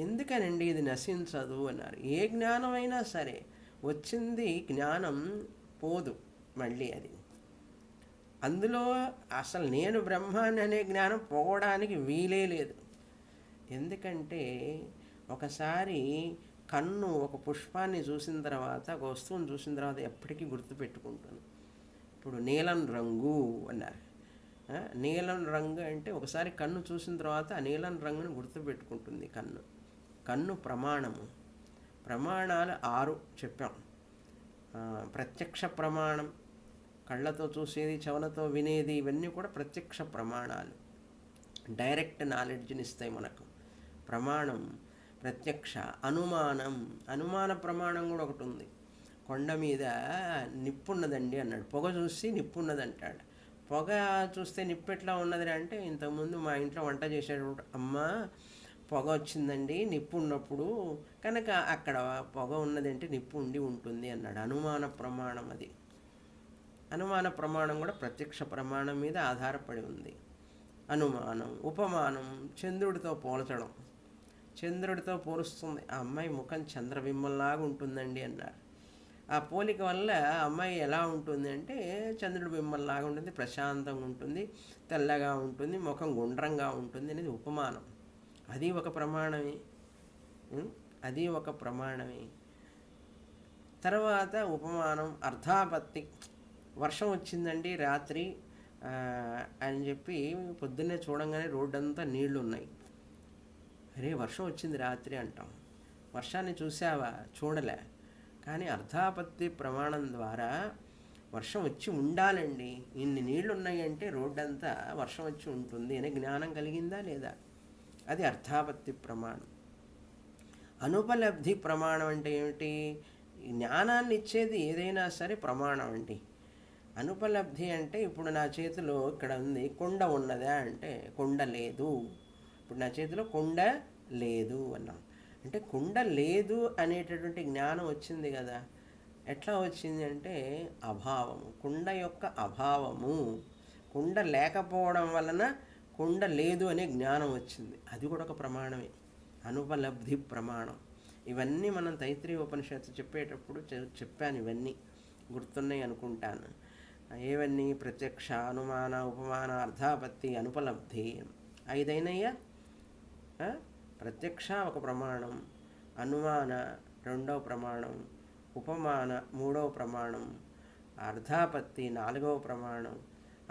ఎందుకనండి ఇది నశించదు అన్నారు? ఏ జ్ఞానమైనా సరే వచ్చింది జ్ఞానం పోదు మళ్ళీ. అది అందులో అసలు నేను బ్రహ్మాన్ని అనే జ్ఞానం పోవడానికి వీలే లేదు. ఎందుకంటే ఒకసారి కన్ను ఒక పుష్పాన్ని చూసిన తర్వాత, ఒక వస్తువుని చూసిన తర్వాత ఎప్పటికీ గుర్తుపెట్టుకుంటుంది. ఇప్పుడు నీలం రంగు అన్నారు. నీలం రంగు అంటే ఒకసారి కన్ను చూసిన తర్వాత ఆ నీలం రంగుని గుర్తుపెట్టుకుంటుంది కన్ను. కన్ను ప్రమాణము. ప్రమాణాలు 6 చెప్పాం. ప్రత్యక్ష ప్రమాణం, కళ్ళతో చూసేది, చెవులతో వినేది, ఇవన్నీ కూడా ప్రత్యక్ష ప్రమాణాలు, డైరెక్ట్ నాలెడ్జ్ని ఇస్తాయి మనకు. ప్రమాణం ప్రత్యక్ష. అనుమానం, అనుమాన ప్రమాణం కూడా ఒకటి ఉంది. కొండ మీద నిప్పున్నదండి అన్నాడు, పొగ చూసి నిప్పున్నది అంటాడు. పొగ చూస్తే నిప్పు ఎట్లా ఉన్నది అంటే, ఇంతకుముందు మా ఇంట్లో వంట చేసేటప్పుడు అమ్మ పొగ వచ్చిందండి నిప్పు ఉన్నప్పుడు, కనుక అక్కడ పొగ ఉన్నదంటే నిప్పు ఉండి ఉంటుంది అన్నాడు. అనుమాన ప్రమాణం అది. అనుమాన ప్రమాణం కూడా ప్రత్యక్ష ప్రమాణం మీద ఆధారపడి ఉంది. అనుమానం. ఉపమానం, చంద్రుడితో పోల్చడం. చంద్రుడితో పోలుస్తుంది, ఆ అమ్మాయి ముఖం చంద్రబింబంలాగా ఉంటుందండి అన్నారు. ఆ పోలిక వల్ల అమ్మాయి ఎలా ఉంటుంది అంటే చంద్రుడి బింబంలాగా ఉంటుంది, ప్రశాంతంగా ఉంటుంది, తెల్లగా ఉంటుంది, ముఖం గుండ్రంగా ఉంటుంది అనేది ఉపమానం. అది ఒక ప్రమాణమే. అది ఒక ప్రమాణమే. తర్వాత ఉపమానం అర్థాపత్తి. వర్షం వచ్చిందండి రాత్రి అని చెప్పి పొద్దున్నే చూడంగానే రోడ్డంతా నీళ్లు ఉన్నాయి. అరే వర్షం వచ్చింది రాత్రి అంటాం. వర్షాన్ని చూసావా? చూడలే. కానీ అర్థాపత్తి ప్రమాణం ద్వారా వర్షం వచ్చి ఉండాలండి, ఇన్ని నీళ్లు ఉన్నాయంటే రోడ్డంతా వర్షం వచ్చి ఉంటుంది అనే జ్ఞానం కలిగిందా లేదా? అది అర్థాపత్తి ప్రమాణం. అనుపలబ్ధి ప్రమాణం అంటే ఏమిటి? జ్ఞానాన్ని ఇచ్చేది ఏదైనా సరే ప్రమాణం అండి. అనుపలబ్ధి అంటే ఇప్పుడు నా చేతిలో ఇక్కడ ఉంది కొండ ఉన్నదా అంటే కొండ లేదు. ఇప్పుడు నా చేతిలో కొండ లేదు అన్నాం అంటే కొండ లేదు అనేటటువంటి జ్ఞానం వచ్చింది కదా. ఎట్లా వచ్చింది అంటే అభావము, కుండ యొక్క అభావము, కుండ లేకపోవడం వలన కుండ లేదు అనే జ్ఞానం వచ్చింది. అది కూడా ఒక ప్రమాణమే, అనుపలబ్ధి ప్రమాణం. ఇవన్నీ మనం తైత్రీయ ఉపనిషత్తు చెప్పేటప్పుడు చెప్పాను. ఇవన్నీ గుర్తున్నాయి అనుకుంటాను. ఏవన్నీ? ప్రత్యక్ష, అనుమాన, ఉపమాన, అర్థాపత్తి, అనుపలబ్ధి. 5 అయినయ్యా. ప్రత్యక్ష ఒక ప్రమాణం, అనుమాన రెండవ ప్రమాణం, ఉపమాన మూడవ ప్రమాణం, అర్థాపత్తి 4వ ప్రమాణం,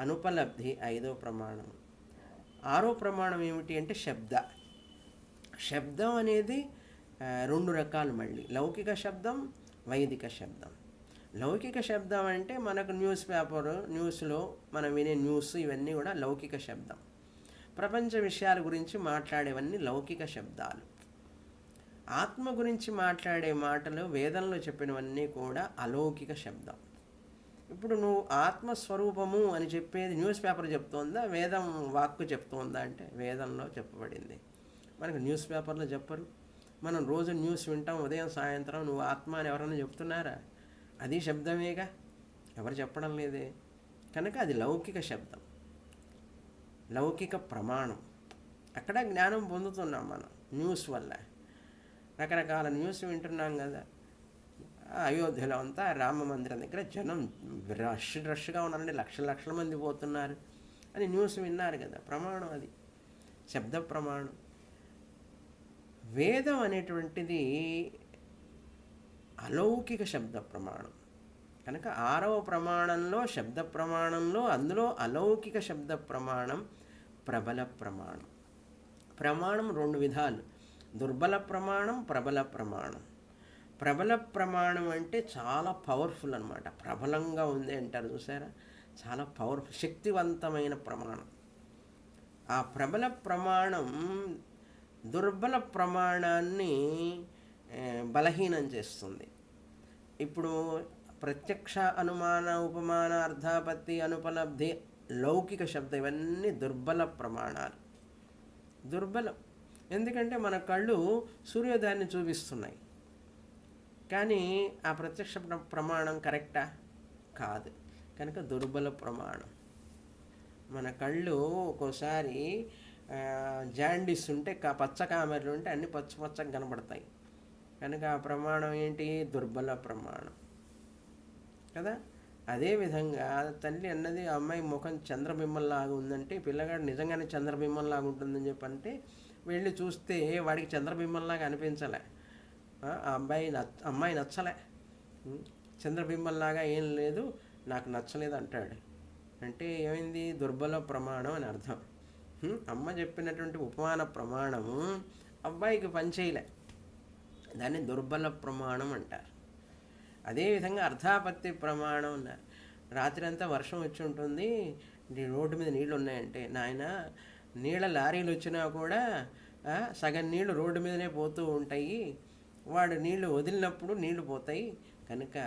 అనుపలబ్ధి 5వ ప్రమాణం. 6వ ప్రమాణం ఏమిటి అంటే శబ్ద. శబ్దం అనేది 2 రకాలు మళ్ళీ, లౌకిక శబ్దం, వైదిక శబ్దం. లౌకిక శబ్దం అంటే మనకు న్యూస్ పేపర్, న్యూస్లో మనం వినే న్యూస్ ఇవన్నీ కూడా లౌకిక శబ్దం. ప్రపంచ విషయాల గురించి మాట్లాడేవన్నీ లౌకిక శబ్దాలు. ఆత్మ గురించి మాట్లాడే మాటలు వేదంలో చెప్పినవన్నీ కూడా అలౌకిక శబ్దం. ఇప్పుడు నువ్వు ఆత్మస్వరూపము అని చెప్పేది న్యూస్ పేపర్ చెప్తోందా, వేదం వాక్కు చెప్తోందా అంటే వేదంలో చెప్పబడింది. మనకు న్యూస్ పేపర్లో చెప్పరు. మనం రోజు న్యూస్ వింటాం ఉదయం సాయంత్రం. నువ్వు ఆత్మ అని ఎవరైనా చెప్తున్నారా? అది శబ్దమేగా, ఎవరు చెప్పడం లేదే. కనుక అది లౌకిక శబ్దం, లౌకిక ప్రమాణం. అక్కడ జ్ఞానం పొందుతున్నాం మనం న్యూస్ వల్ల. రకరకాల న్యూస్ వింటున్నాం కదా. అయోధ్యలో అంతా రామ మందిరం దగ్గర జనం రష్గా ఉన్నారండి, లక్షల మంది పోతున్నారు అని న్యూస్ విన్నారు కదా. ప్రమాణం అది, శబ్ద ప్రమాణం. వేదం అనేటువంటిది అలౌకిక శబ్ద ప్రమాణం. కనుక 6వ ప్రమాణంలో శబ్ద ప్రమాణంలో అందులో అలౌకిక శబ్ద ప్రమాణం ప్రబల ప్రమాణం. ప్రమాణం 2 విధాలు, దుర్బల ప్రమాణం, ప్రబల ప్రమాణం. ప్రబల ప్రమాణం అంటే చాలా పవర్ఫుల్ అనమాట. ప్రబలంగా ఉంది అంటారు చూసారా, చాలా పవర్ఫుల్, శక్తివంతమైన ప్రమాణం. ఆ ప్రబల ప్రమాణం దుర్బల ప్రమాణాన్ని బలహీనం చేస్తుంది. ఇప్పుడు ప్రత్యక్ష, అనుమాన, ఉపమాన, అర్థాపత్తి, అనుపలబ్ధి, లౌకిక శబ్దం ఇవన్నీ దుర్బల ప్రమాణాలు. దుర్బలం ఎందుకంటే మన కళ్ళు సూర్యోదయాన్ని చూపిస్తున్నాయి, కానీ ఆ ప్రత్యక్ష ప్రమాణం కరెక్టా? కాదు. కనుక దుర్బల ప్రమాణం. మన కళ్ళు ఒక్కోసారి జాండీస్ ఉంటే పచ్చ కామెర్లు ఉంటే అన్నీ పచ్చగా కనబడతాయి. కనుక ఆ ప్రమాణం ఏంటి? దుర్బల ప్రమాణం కదా. అదేవిధంగా తల్లి అన్నది అమ్మాయి ముఖం చంద్రబింబంలాగా ఉందంటే పిల్లగాడు నిజంగానే చంద్రబింబంలాగా ఉంటుందని చెప్పంటే వెళ్ళి చూస్తే వాడికి చంద్రబింబంలాగా అనిపించలే, అమ్మాయి నచ్చలే, చంద్రబింబంలాగా ఏం లేదు, నాకు నచ్చలేదు అంటాడు. అంటే ఏమైంది? దుర్బల ప్రమాణం అని అర్థం. అమ్మ చెప్పినటువంటి ఉపమాన ప్రమాణము అబ్బాయికి పనిచేయలే, దాన్ని దుర్బల ప్రమాణం అంటారు. అదేవిధంగా అర్థాపత్తి ప్రమాణం. రాత్రి అంతా వర్షం వచ్చి ఉంటుంది, రోడ్డు మీద నీళ్ళు ఉన్నాయంటే నాయన నీళ్ళ లారీలు వచ్చినా కూడా సగం నీళ్లు రోడ్డు మీదనే పోతూ ఉంటాయి, వాడు నీళ్లు వదిలినప్పుడు నీళ్లు పోతాయి, కనుక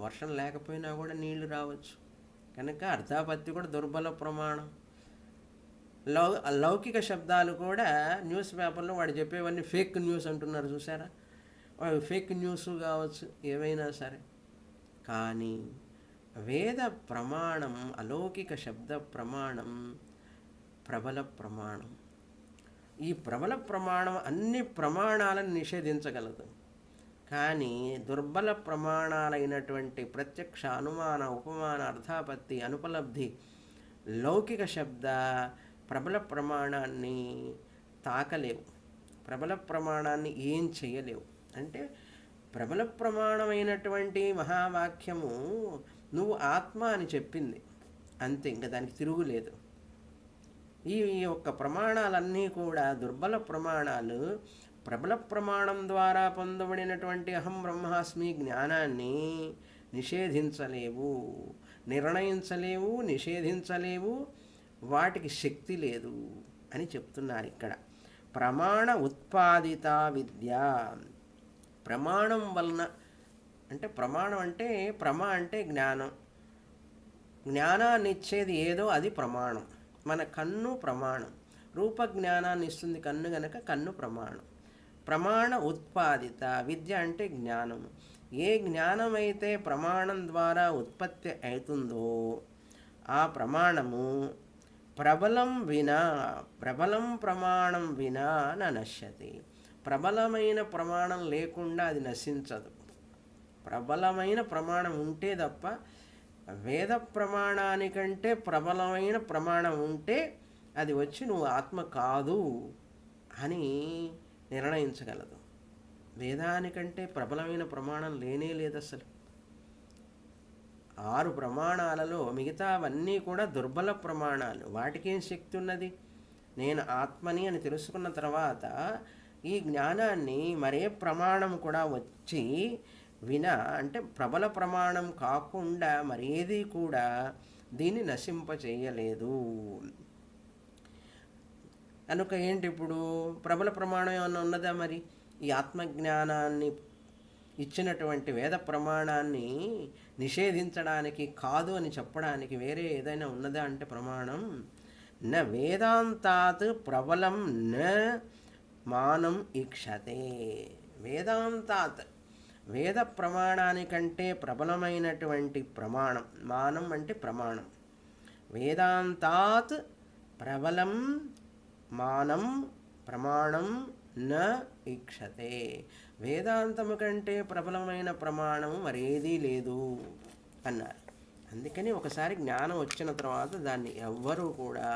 వర్షం లేకపోయినా కూడా నీళ్లు రావచ్చు. కనుక అర్థాపత్తి కూడా దుర్బల ప్రమాణం. లౌకిక శబ్దాలు కూడా న్యూస్ పేపర్లో వాడు చెప్పేవన్నీ ఫేక్ న్యూస్ అంటున్నారు చూసారా, ఫేక్ న్యూస్ కావచ్చు ఏవైనా సరే. కానీ వేద ప్రమాణం, అలౌకిక శబ్ద ప్రమాణం ప్రబల ప్రమాణం. ఈ ప్రబల ప్రమాణం అన్ని ప్రమాణాలను నిషేధించగలదు, కానీ దుర్బల ప్రమాణాలైనటువంటి ప్రత్యక్ష, అనుమాన, ఉపమాన, అర్థాపత్తి, అనుపలబ్ధి, లౌకిక శబ్ద ప్రబల ప్రమాణాన్ని తాకలేవు, ప్రబల ప్రమాణాన్ని ఏం చేయలేవు. అంటే ప్రబల ప్రమాణమైనటువంటి మహావాక్యము నువ్వు ఆత్మ అని చెప్పింది అంతే, ఇంకా దానికి తిరుగులేదు. ఈ యొక్క ప్రమాణాలన్నీ కూడా దుర్బల ప్రమాణాలు. ప్రబల ప్రమాణం ద్వారా పొందబడినటువంటి అహం బ్రహ్మాస్మి జ్ఞానాన్ని నిషేధించలేవు, నిర్ణయించలేవు, నిషేధించలేవు, వాటికి శక్తి లేదు అని చెప్తున్నారు ఇక్కడ. ప్రమాణ ఉత్పాదిత విద్య. ప్రమాణం వలన, అంటే ప్రమాణం అంటే అంటే జ్ఞానం, జ్ఞానాన్ని ఇచ్చేది ఏదో అది ప్రమాణం. మన కన్ను ప్రమాణం, రూప జ్ఞానాన్ని ఇస్తుంది కన్ను గనక కన్ను ప్రమాణం. ప్రమాణ ఉత్పాదిత విద్య అంటే జ్ఞానము. ఏ జ్ఞానమైతే ప్రమాణం ద్వారా ఉత్పత్తి అవుతుందో ఆ ప్రమాణము ప్రబలం వినా, ప్రబలం ప్రమాణం వినా నశ్యతి. ప్రబలమైన ప్రమాణం లేకుండా అది నశించదు. ప్రబలమైన ప్రమాణం ఉంటే తప్ప, వేద ప్రమాణానికంటే ప్రబలమైన ప్రమాణం ఉంటే అది వచ్చి నువ్వు ఆత్మ కాదు అని నిర్ణయించగలదు. వేదానికంటే ప్రబలమైన ప్రమాణం లేనే లేదు అసలు. 6 ప్రమాణాలలో మిగతావన్నీ కూడా దుర్బల ప్రమాణాలు. వాటికేం శక్తి ఉన్నది? నేను ఆత్మని అని తెలుసుకున్న తర్వాత ఈ జ్ఞానాన్ని మరే ప్రమాణం కూడా వచ్చి వినా, అంటే ప్రబల ప్రమాణం కాకుండా మరేది కూడా దీన్ని నశింపచేయలేదు. కనుక ఏంటి ఇప్పుడు ప్రబల ప్రమాణం ఏమన్నా ఉన్నదా? మరి ఈ ఆత్మజ్ఞానాన్ని ఇచ్చినటువంటి వేద ప్రమాణాన్ని నిషేధించడానికి, కాదు అని చెప్పడానికి వేరే ఏదైనా ఉన్నదా అంటే ప్రమాణం? న వేదాంతాత్ ప్రబలం న మానం ఈక్షతే. వేదాంతాత్, వేద ప్రమాణానికంటే ప్రబలమైనటువంటి ప్రమాణం, మానం అంటే ప్రమాణం, వేదాంతాత్ ప్రబలం మానం ప్రమాణం న ఈక్షతే. వేదాంతము కంటే ప్రబలమైన ప్రమాణము మరేదీ లేదు అన్నారు. అందుకని ఒకసారి జ్ఞానం వచ్చిన తర్వాత దాన్ని ఎవ్వరూ కూడా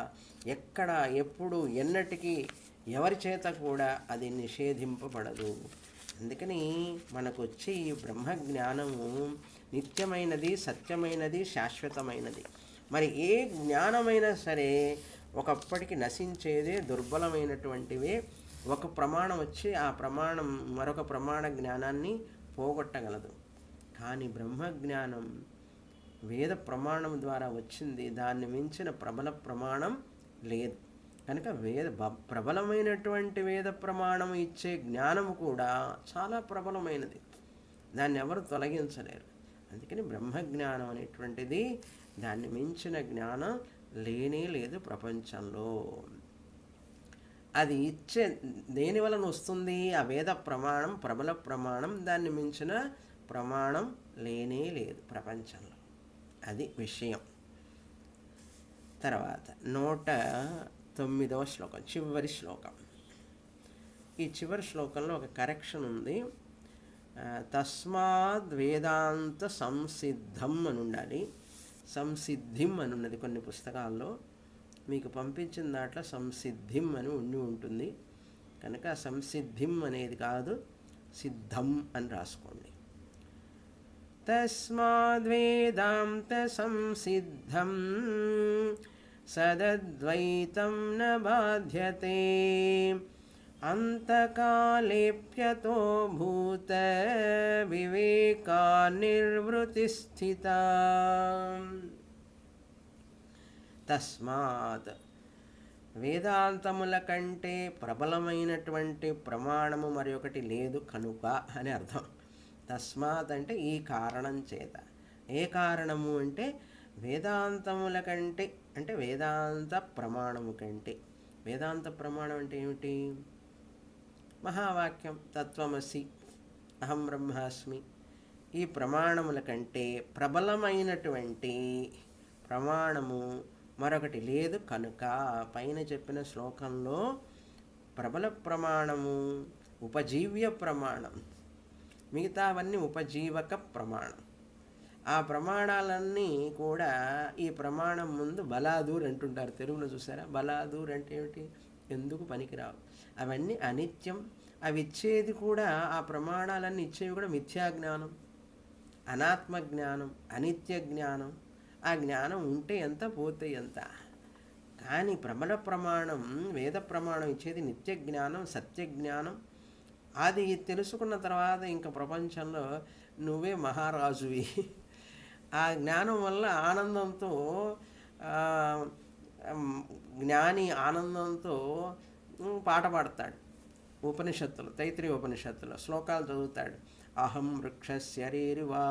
ఎక్కడ, ఎప్పుడు, ఎన్నటికీ, ఎవరి చేత కూడా అది నిషేధింపబడదు. అందుకని మనకు వచ్చే ఈ బ్రహ్మజ్ఞానము నిత్యమైనది, సత్యమైనది, శాశ్వతమైనది. మరి ఏ జ్ఞానమైనా సరే ఒకప్పటికి నశించేదే, దుర్బలమైనటువంటివే. ఒక ప్రమాణం వచ్చి ఆ ప్రమాణం మరొక ప్రమాణ జ్ఞానాన్ని పోగొట్టగలదు. కానీ బ్రహ్మజ్ఞానం వేద ప్రమాణం ద్వారా వచ్చింది, దాన్ని మించిన ప్రబల ప్రమాణం లేదు. కనుక ప్రబలమైనటువంటి వేద ప్రమాణం ఇచ్చే జ్ఞానము కూడా చాలా ప్రబలమైనది, దాన్ని ఎవరు తొలగించలేరు. అందుకని బ్రహ్మజ్ఞానం అనేటువంటిది దాన్ని మించిన జ్ఞానం లేనే లేదు ప్రపంచంలో. అది ఇచ్చే దేని వలన వస్తుంది? ఆ వేద ప్రమాణం, ప్రబల ప్రమాణం. దాన్ని మించిన ప్రమాణం లేనే లేదు ప్రపంచంలో. అది విషయం. తర్వాత 109వ శ్లోకం, చివరి శ్లోకం. ఈ చివరి శ్లోకంలో ఒక కరెక్షన్ ఉంది. తస్మాద్ వేదాంత సంసిద్ధం అని ఉండాలి, సంసిద్ధిం అని ఉన్నది కొన్ని పుస్తకాల్లో. మీకు పంపించిన దాంట్లో సంసిద్ధిం అని ఉండి ఉంటుంది. కనుక సంసిద్ధిం అనేది కాదు, సిద్ధం అని రాసుకోండి. తస్మాద్వేదాంత సంసిద్ధం సదద్వైతం న బాధ్యతే అంతకాలేప్యతో భూత వివేకా నిర్వృతిస్థిత. తస్మాత్, వేదాంతముల కంటే ప్రబలమైనటువంటి ప్రమాణము మరి ఒకటి లేదు కనుక అని అర్థం. తస్మాత్ అంటే ఈ కారణం చేత. ఏ కారణము అంటే వేదాంతముల కంటే, అంటే వేదాంత ప్రమాణము కంటే. వేదాంత ప్రమాణం అంటే ఏమిటి? మహావాక్యం తత్వమసి, అహం బ్రహ్మాస్మి. ఈ ప్రమాణముల కంటే ప్రబలమైనటువంటి ప్రమాణము మరొకటి లేదు కనుక. పైన చెప్పిన శ్లోకంలో ప్రబల ప్రమాణము ఉపజీవ్య ప్రమాణం, మిగతావన్నీ ఉపజీవక ప్రమాణం. ఆ ప్రమాణాలన్నీ కూడా ఈ ప్రమాణం ముందు బలాదూర్ అంటుంటారు. తెలుగులో చూసారా? బలాదూర్ అంటే ఏమిటి? ఎందుకు పనికిరావు. అవన్నీ అనిత్యం. అవి ఇచ్చేది కూడా, ఆ ప్రమాణాలన్నీ ఇచ్చేవి కూడా మిథ్యాజ్ఞానం, అనాత్మ జ్ఞానం, అనిత్య జ్ఞానం. ఆ జ్ఞానం ఉంటే ఎంత, పోతే ఎంత. కానీ ప్రబల ప్రమాణం, వేద ప్రమాణం ఇచ్చేది నిత్య జ్ఞానం, సత్య జ్ఞానం. అది తెలుసుకున్న తర్వాత ఇంకా ప్రపంచంలో నువ్వే మహారాజువి. ఆ జ్ఞానం వల్ల ఆనందంతో, జ్ఞాని ఆనందంతో పాట పాడతాడు. ఉపనిషత్తులు, తైత్రీయ ఉపనిషత్తులో శ్లోకాలు చదువుతాడు. అహం వృక్షస్యరేరివా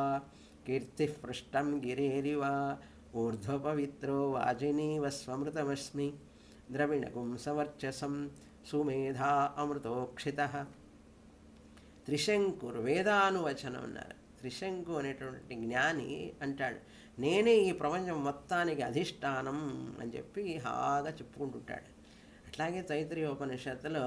కీర్తి పృష్టం గిరేరివా ఊర్ధ్వపవిత్రో వాజినీవ స్వమృతమస్మి ద్రవిణగుం సవర్చసం సుమేధా అమృతోక్షిత. త్రిశంకుర్ వేదానువచనం అన్నారు. త్రిశంకు అనేటువంటి జ్ఞాని అంటాడు, నేనే ఈ ప్రపంచం మొత్తానికి అధిష్టానం అని చెప్పి హాగా చెప్పుకుంటుంటాడు. అట్లాగే తైత్రీయోపనిషత్తులో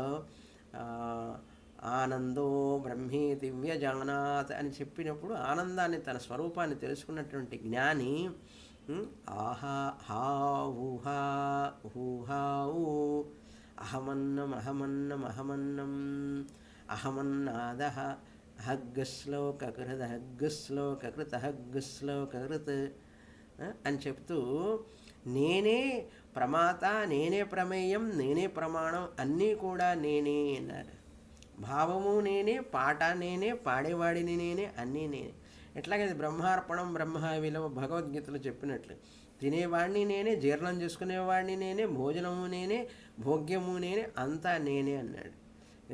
ఆనందో బ్రహ్మీ దివ్యజానాత్ అని చెప్పినప్పుడు ఆనందాన్ని, తన స్వరూపాన్ని తెలుసుకున్నటువంటి జ్ఞాని ఆహా హా ఊహా ఊహా ఊ అహమన్నం అహమన్నం అహమన్నం అహమన్నాద హగ్శ్లోకృత హగ్శ్లోకృత హగ్శ్లోకృత్ అని చెప్తూ నేనే ప్రమాత, నేనే ప్రమేయం, నేనే ప్రమాణం, అన్నీ కూడా నేనే అన్నారు. భావము నేనే, పాట నేనే, పాడేవాడిని నేనే, అన్నీ నేనే. ఎట్లాగే బ్రహ్మార్పణం బ్రహ్మ విలువ భగవద్గీతలో చెప్పినట్లు తినేవాడిని నేనే, జీర్ణం చేసుకునేవాడిని నేనే, భోజనము నేనే, భోగ్యము నేనే, అంతా నేనే అన్నాడు.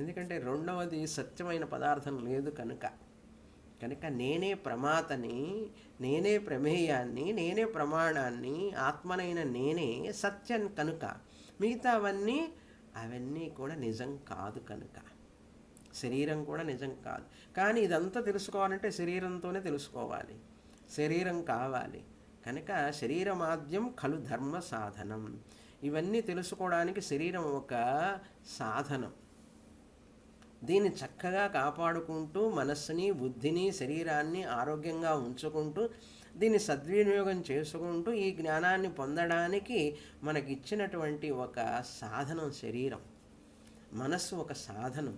ఎందుకంటే రెండవది సత్యమైన పదార్థం లేదు కనుక. నేనే ప్రమాతని, నేనే ప్రమేయాన్ని, నేనే ప్రమాణాన్ని, ఆత్మనైన నేనే సత్యం కనుక మిగతావన్నీ అవన్నీ కూడా నిజం కాదు కనుక. శరీరం కూడా నిజం కాదు. కానీ ఇదంతా తెలుసుకోవాలంటే శరీరంతోనే తెలుసుకోవాలి, శరీరం కావాలి కనుక శరీరమాద్యం ఖలు ధర్మ సాధనం. ఇవన్నీ తెలుసుకోవడానికి శరీరం ఒక సాధనం. దీన్ని చక్కగా కాపాడుకుంటూ మనస్సుని, బుద్ధిని, శరీరాన్ని ఆరోగ్యంగా ఉంచుకుంటూ దీన్ని సద్వినియోగం చేసుకుంటూ ఈ జ్ఞానాన్ని పొందడానికి మనకిచ్చినటువంటి ఒక సాధనం శరీరం. మనస్సు ఒక సాధనం,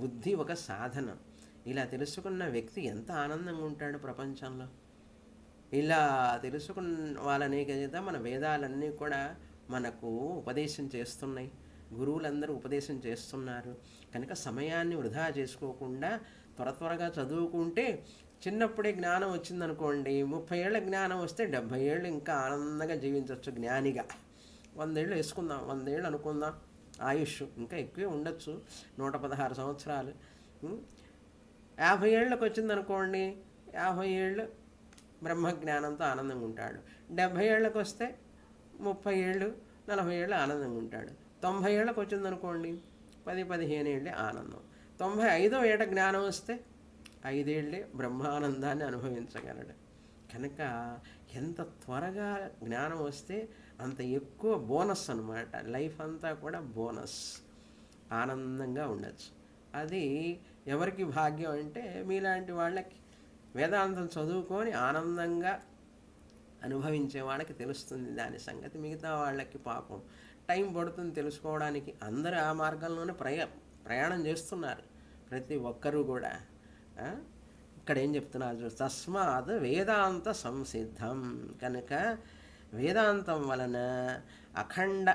బుద్ధి ఒక సాధనం. ఇలా తెలుసుకున్న వ్యక్తి ఎంత ఆనందంగా ఉంటాడు ప్రపంచంలో. ఇలా తెలుసుకున్న వాళ్ళనే కదా మన వేదాలన్నీ కూడా మనకు ఉపదేశం చేస్తున్నాయి, గురువులందరూ ఉపదేశం చేస్తున్నారు కనుక సమయాన్ని వృధా చేసుకోకుండా త్వరగా చదువుకుంటే చిన్నప్పుడే జ్ఞానం వచ్చిందనుకోండి, 30 ఏళ్ళ జ్ఞానం వస్తే 70 ఏళ్ళు ఇంకా ఆనందంగా జీవించవచ్చు జ్ఞానిగా. 100 ఏళ్ళు వేసుకుందాం, 100 ఏళ్ళు అనుకుందాం ఆయుష్, ఇంకా ఎక్కువే ఉండొచ్చు, 116 సంవత్సరాలు. 50 ఏళ్ళకి వచ్చిందనుకోండి, 50 ఏళ్ళు బ్రహ్మజ్ఞానంతో ఆనందంగా ఉంటాడు. 70 ఏళ్ళకి వస్తే 30 ఏళ్ళు 40 ఏళ్ళు ఆనందంగా ఉంటాడు. 90 ఏళ్ళకి వచ్చిందనుకోండి 10-15 ఏళ్ళే ఆనందం. 95వ ఏట జ్ఞానం వస్తే 5 ఏళ్ళే బ్రహ్మానందాన్ని అనుభవించగలడు. కనుక ఎంత త్వరగా జ్ఞానం వస్తే అంత ఎక్కువ బోనస్ అన్నమాట. లైఫ్ అంతా కూడా బోనస్, ఆనందంగా ఉండొచ్చు. అది ఎవరికి భాగ్యం అంటే మీలాంటి వాళ్ళకి వేదాంతం చదువుకొని ఆనందంగా అనుభవించే వాళ్ళకి తెలుస్తుంది దాని సంగతి. మిగతా వాళ్ళకి పాపం టైం పడుతుంది తెలుసుకోవడానికి. అందరూ ఆ మార్గంలోనే ప్రయాణం చేస్తున్నారు, ప్రతి ఒక్కరూ కూడా. ఇక్కడ ఏం చెప్తున్నారు, తస్మాత్ వేదాంత సంసిద్ధం. కనుక వేదాంతం వలన అఖండ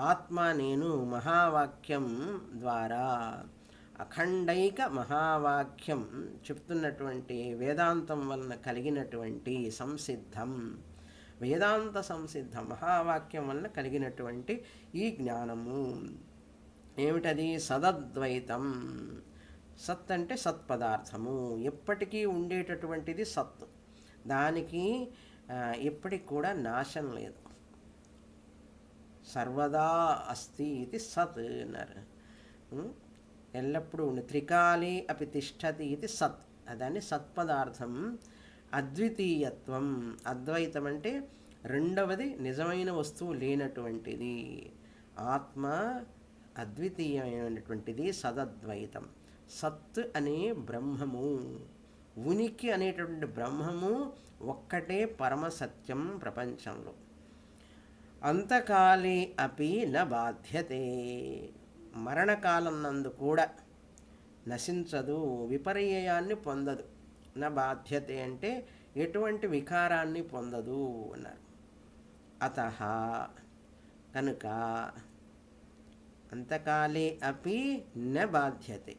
ఆత్మ నేను మహావాక్యం ద్వారా, అఖండైక మహావాక్యం చెప్తున్నటువంటి వేదాంతం వలన కలిగినటువంటి సంసిద్ధం, వేదాంత సంసిద్ధం మహావాక్యం వలన కలిగినటువంటి ఈ జ్ఞానము ఏమిటది? సదద్వైతం. సత్ అంటే సత్పదార్థము, ఎప్పటికీ ఉండేటటువంటిది సత్. దానికి ఎప్పటికి కూడా నాశం లేదు. సర్వదా అస్తి ఇది సత్ అన్నారు. ఎల్లప్పుడూ ఉండి త్రికాలి అపి తిష్టతి ఇది సత్, దాన్ని సత్పదార్థం. అద్వితీయత్వం, అద్వైతం అంటే రెండవది నిజమైన వస్తువు లేనటువంటిది. ఆత్మ అద్వితీయమైనటువంటిది, సదద్వైతం. సత్ అనే బ్రహ్మము, ఉనికి అనేటువంటి బ్రహ్మము ఒక్కటే పరమసత్యం ప్రపంచంలో. అంతకాలే అపి న బాధ్యతే, మరణకాలం నందు కూడా నశించదు, విపర్యయాన్ని పొందదు. నా బాధ్యత అంటే ఎటువంటి వికారాన్ని పొందదు అన్నారు. అతః కనుక అంతకాలే అపి న బాధ్యతే.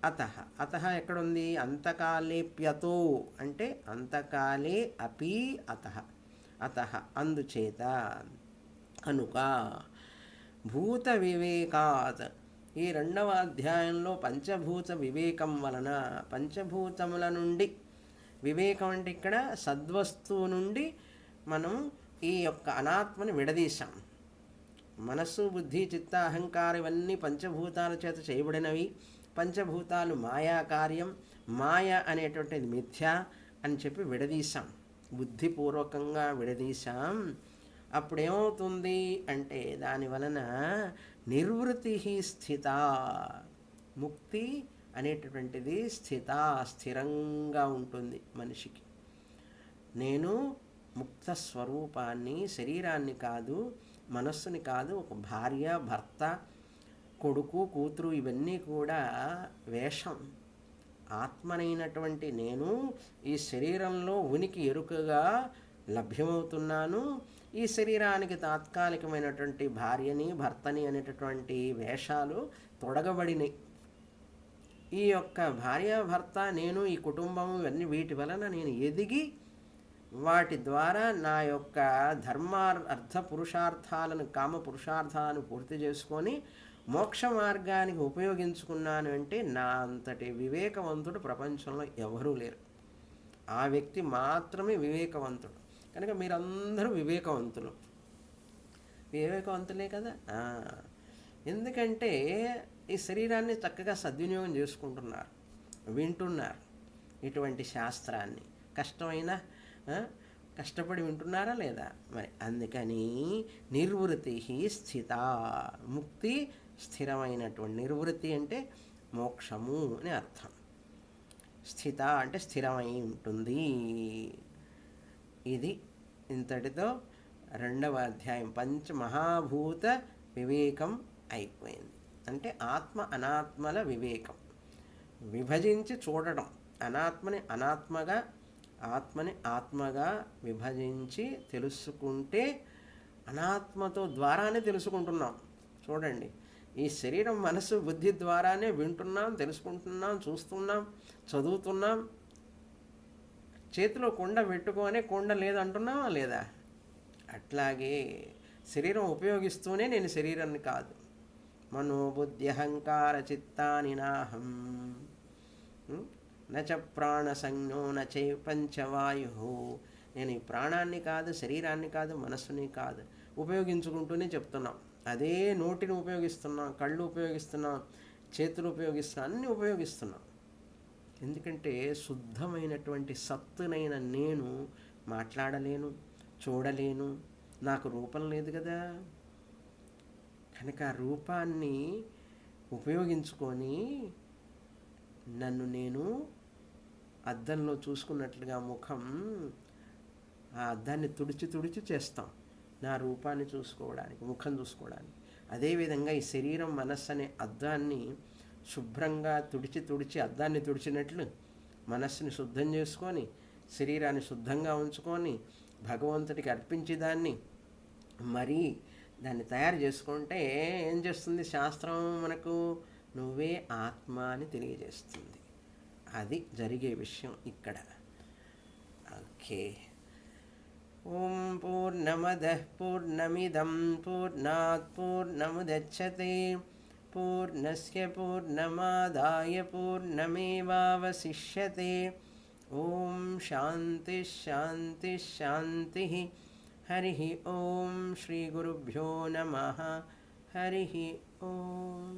అతః, అతః ఎక్కడుంది? అంతకాలేప్యతో అంటే అంతకాలే అపి అతః, అతః అందుచేత, కనుక భూత వివేకాత్. ఈ రెండవ అధ్యాయంలో పంచభూత వివేకం వలన, పంచభూతముల నుండి, వివేకం అంటే ఇక్కడ సద్వస్తువు నుండి మనం ఈ యొక్క అనాత్మని విడదీశాం. మనస్సు, బుద్ధి, చిత్త, అహంకారం ఇవన్నీ పంచభూతాల చేత చేయబడినవి. పంచభూతాలు మాయా కార్యం, మాయ అనేటువంటిది మిథ్య అని చెప్పి విడదీశాం, బుద్ధిపూర్వకంగా విడదీశాం. అప్పుడేమవుతుంది అంటే దాని వలన నిర్వృతి స్థిత, ముక్తి అనేటటువంటిది స్థిరంగా ఉంటుంది మనిషికి. నేను ముక్త స్వరూపాన్ని, శరీరాన్ని కాదు, మనస్సుని కాదు, ఒక భార్య, భర్త, కొడుకు, కూతురు ఇవన్నీ కూడా వేషం. ఆత్మనైనటువంటి నేను ఈ శరీరంలో ఉనికి ఎరుకగా లభ్యమవుతున్నాను. ఈ శరీరానికి తాత్కాలికమైనటువంటి భార్యని, భర్తని అనేటటువంటి వేషాలు తొడగబడినాయి. ఈ యొక్క భార్య, భర్త, నేను, ఈ కుటుంబం ఇవన్నీ వీటి వలన నేను ఎదిగి వాటి ద్వారా నా యొక్క అర్థ పురుషార్థాలను, కామ పురుషార్థాలను పూర్తి చేసుకొని మోక్ష మార్గానికి ఉపయోగించుకున్నాను అంటే నా అంతటి వివేకవంతుడు ప్రపంచంలో ఎవరూ లేరు. ఆ వ్యక్తి మాత్రమే వివేకవంతుడు. కనుక మీరందరూ వివేకవంతులు, వివేకవంతులే కదా. ఎందుకంటే ఈ శరీరాన్ని చక్కగా సద్వినియోగం చేసుకుంటున్నారు, వింటున్నారు ఇటువంటి శాస్త్రాన్ని. కష్టపడి వింటున్నారా లేదా? మరి అందుకని నిర్వృతి స్థిత, ముక్తి స్థిరమైనటువంటి, నిర్వృతి అంటే మోక్షము అని అర్థం, స్థిత అంటే స్థిరమై ఉంటుంది. ఇది ఇంతటితో రెండవ అధ్యాయం పంచమహాభూత వివేకం అయిపోయింది. అంటే ఆత్మ అనాత్మల వివేకం, విభజించి చూడడం. అనాత్మని అనాత్మగా, ఆత్మని ఆత్మగా విభజించి తెలుసుకుంటే అనాత్మతో ద్వారానే తెలుసుకుంటున్నాం. చూడండి, ఈ శరీరం, మనసు, బుద్ధి ద్వారానే వింటున్నాం, తెలుసుకుంటున్నాం, చూస్తున్నాం, చదువుతున్నాం. చేతిలో కుండ పెట్టుకొని కుండ లేదంటున్నావా లేదా? అట్లాగే శరీరం ఉపయోగిస్తూనే నేను శరీరాన్ని కాదు. మనోబుద్ధి అహంకార చిత్తాని నాహం నచ ప్రాణ సంజ్ఞో నచై పంచవాయు. నేను ఈ ప్రాణాన్ని కాదు, శరీరాన్ని కాదు, మనస్సుని కాదు, ఉపయోగించుకుంటూనే చెప్తున్నాం. అదే నోటిని ఉపయోగిస్తున్నాం, కళ్ళు ఉపయోగిస్తున్నాం, చేతులు ఉపయోగిస్తున్నాం, అన్నీ ఉపయోగిస్తున్నాం. ఎందుకంటే శుద్ధమైనటువంటి సత్తునైన నేను మాట్లాడలేను, చూడలేను, నాకు రూపం లేదు కదా. కనుక ఆ రూపాన్ని ఉపయోగించుకొని నన్ను నేను అద్దంలో చూసుకున్నట్లుగా ముఖం, ఆ అద్దాన్ని తుడిచి చేస్తాం నా రూపాన్ని చూసుకోవడానికి, ముఖం చూసుకోవడానికి. అదేవిధంగా ఈ శరీరం, మనస్సు అనే అద్దాన్ని శుభ్రంగా తుడిచి అద్దాన్ని తుడిచినట్లు మనస్సుని శుద్ధం చేసుకొని, శరీరాన్ని శుద్ధంగా ఉంచుకొని భగవంతుడికి అర్పించి దాన్ని తయారు చేసుకుంటే ఏం చేస్తుంది శాస్త్రం? మనకు నువ్వే ఆత్మ అని తెలియజేస్తుంది. అది జరిగే విషయం ఇక్కడ. ఓకే. ఓం పూర్ణమదః పూర్ణమిదం పూర్ణాత్ పూర్ణముదచ్యతే పూర్ణస్య పూర్ణమాదాయ పూర్ణమేవావశిష్యతే. ఓం శాంతి శాంతి శాంతి. హరి ఓం. శ్రీ గురుభ్యో నమః. హరి ఓం.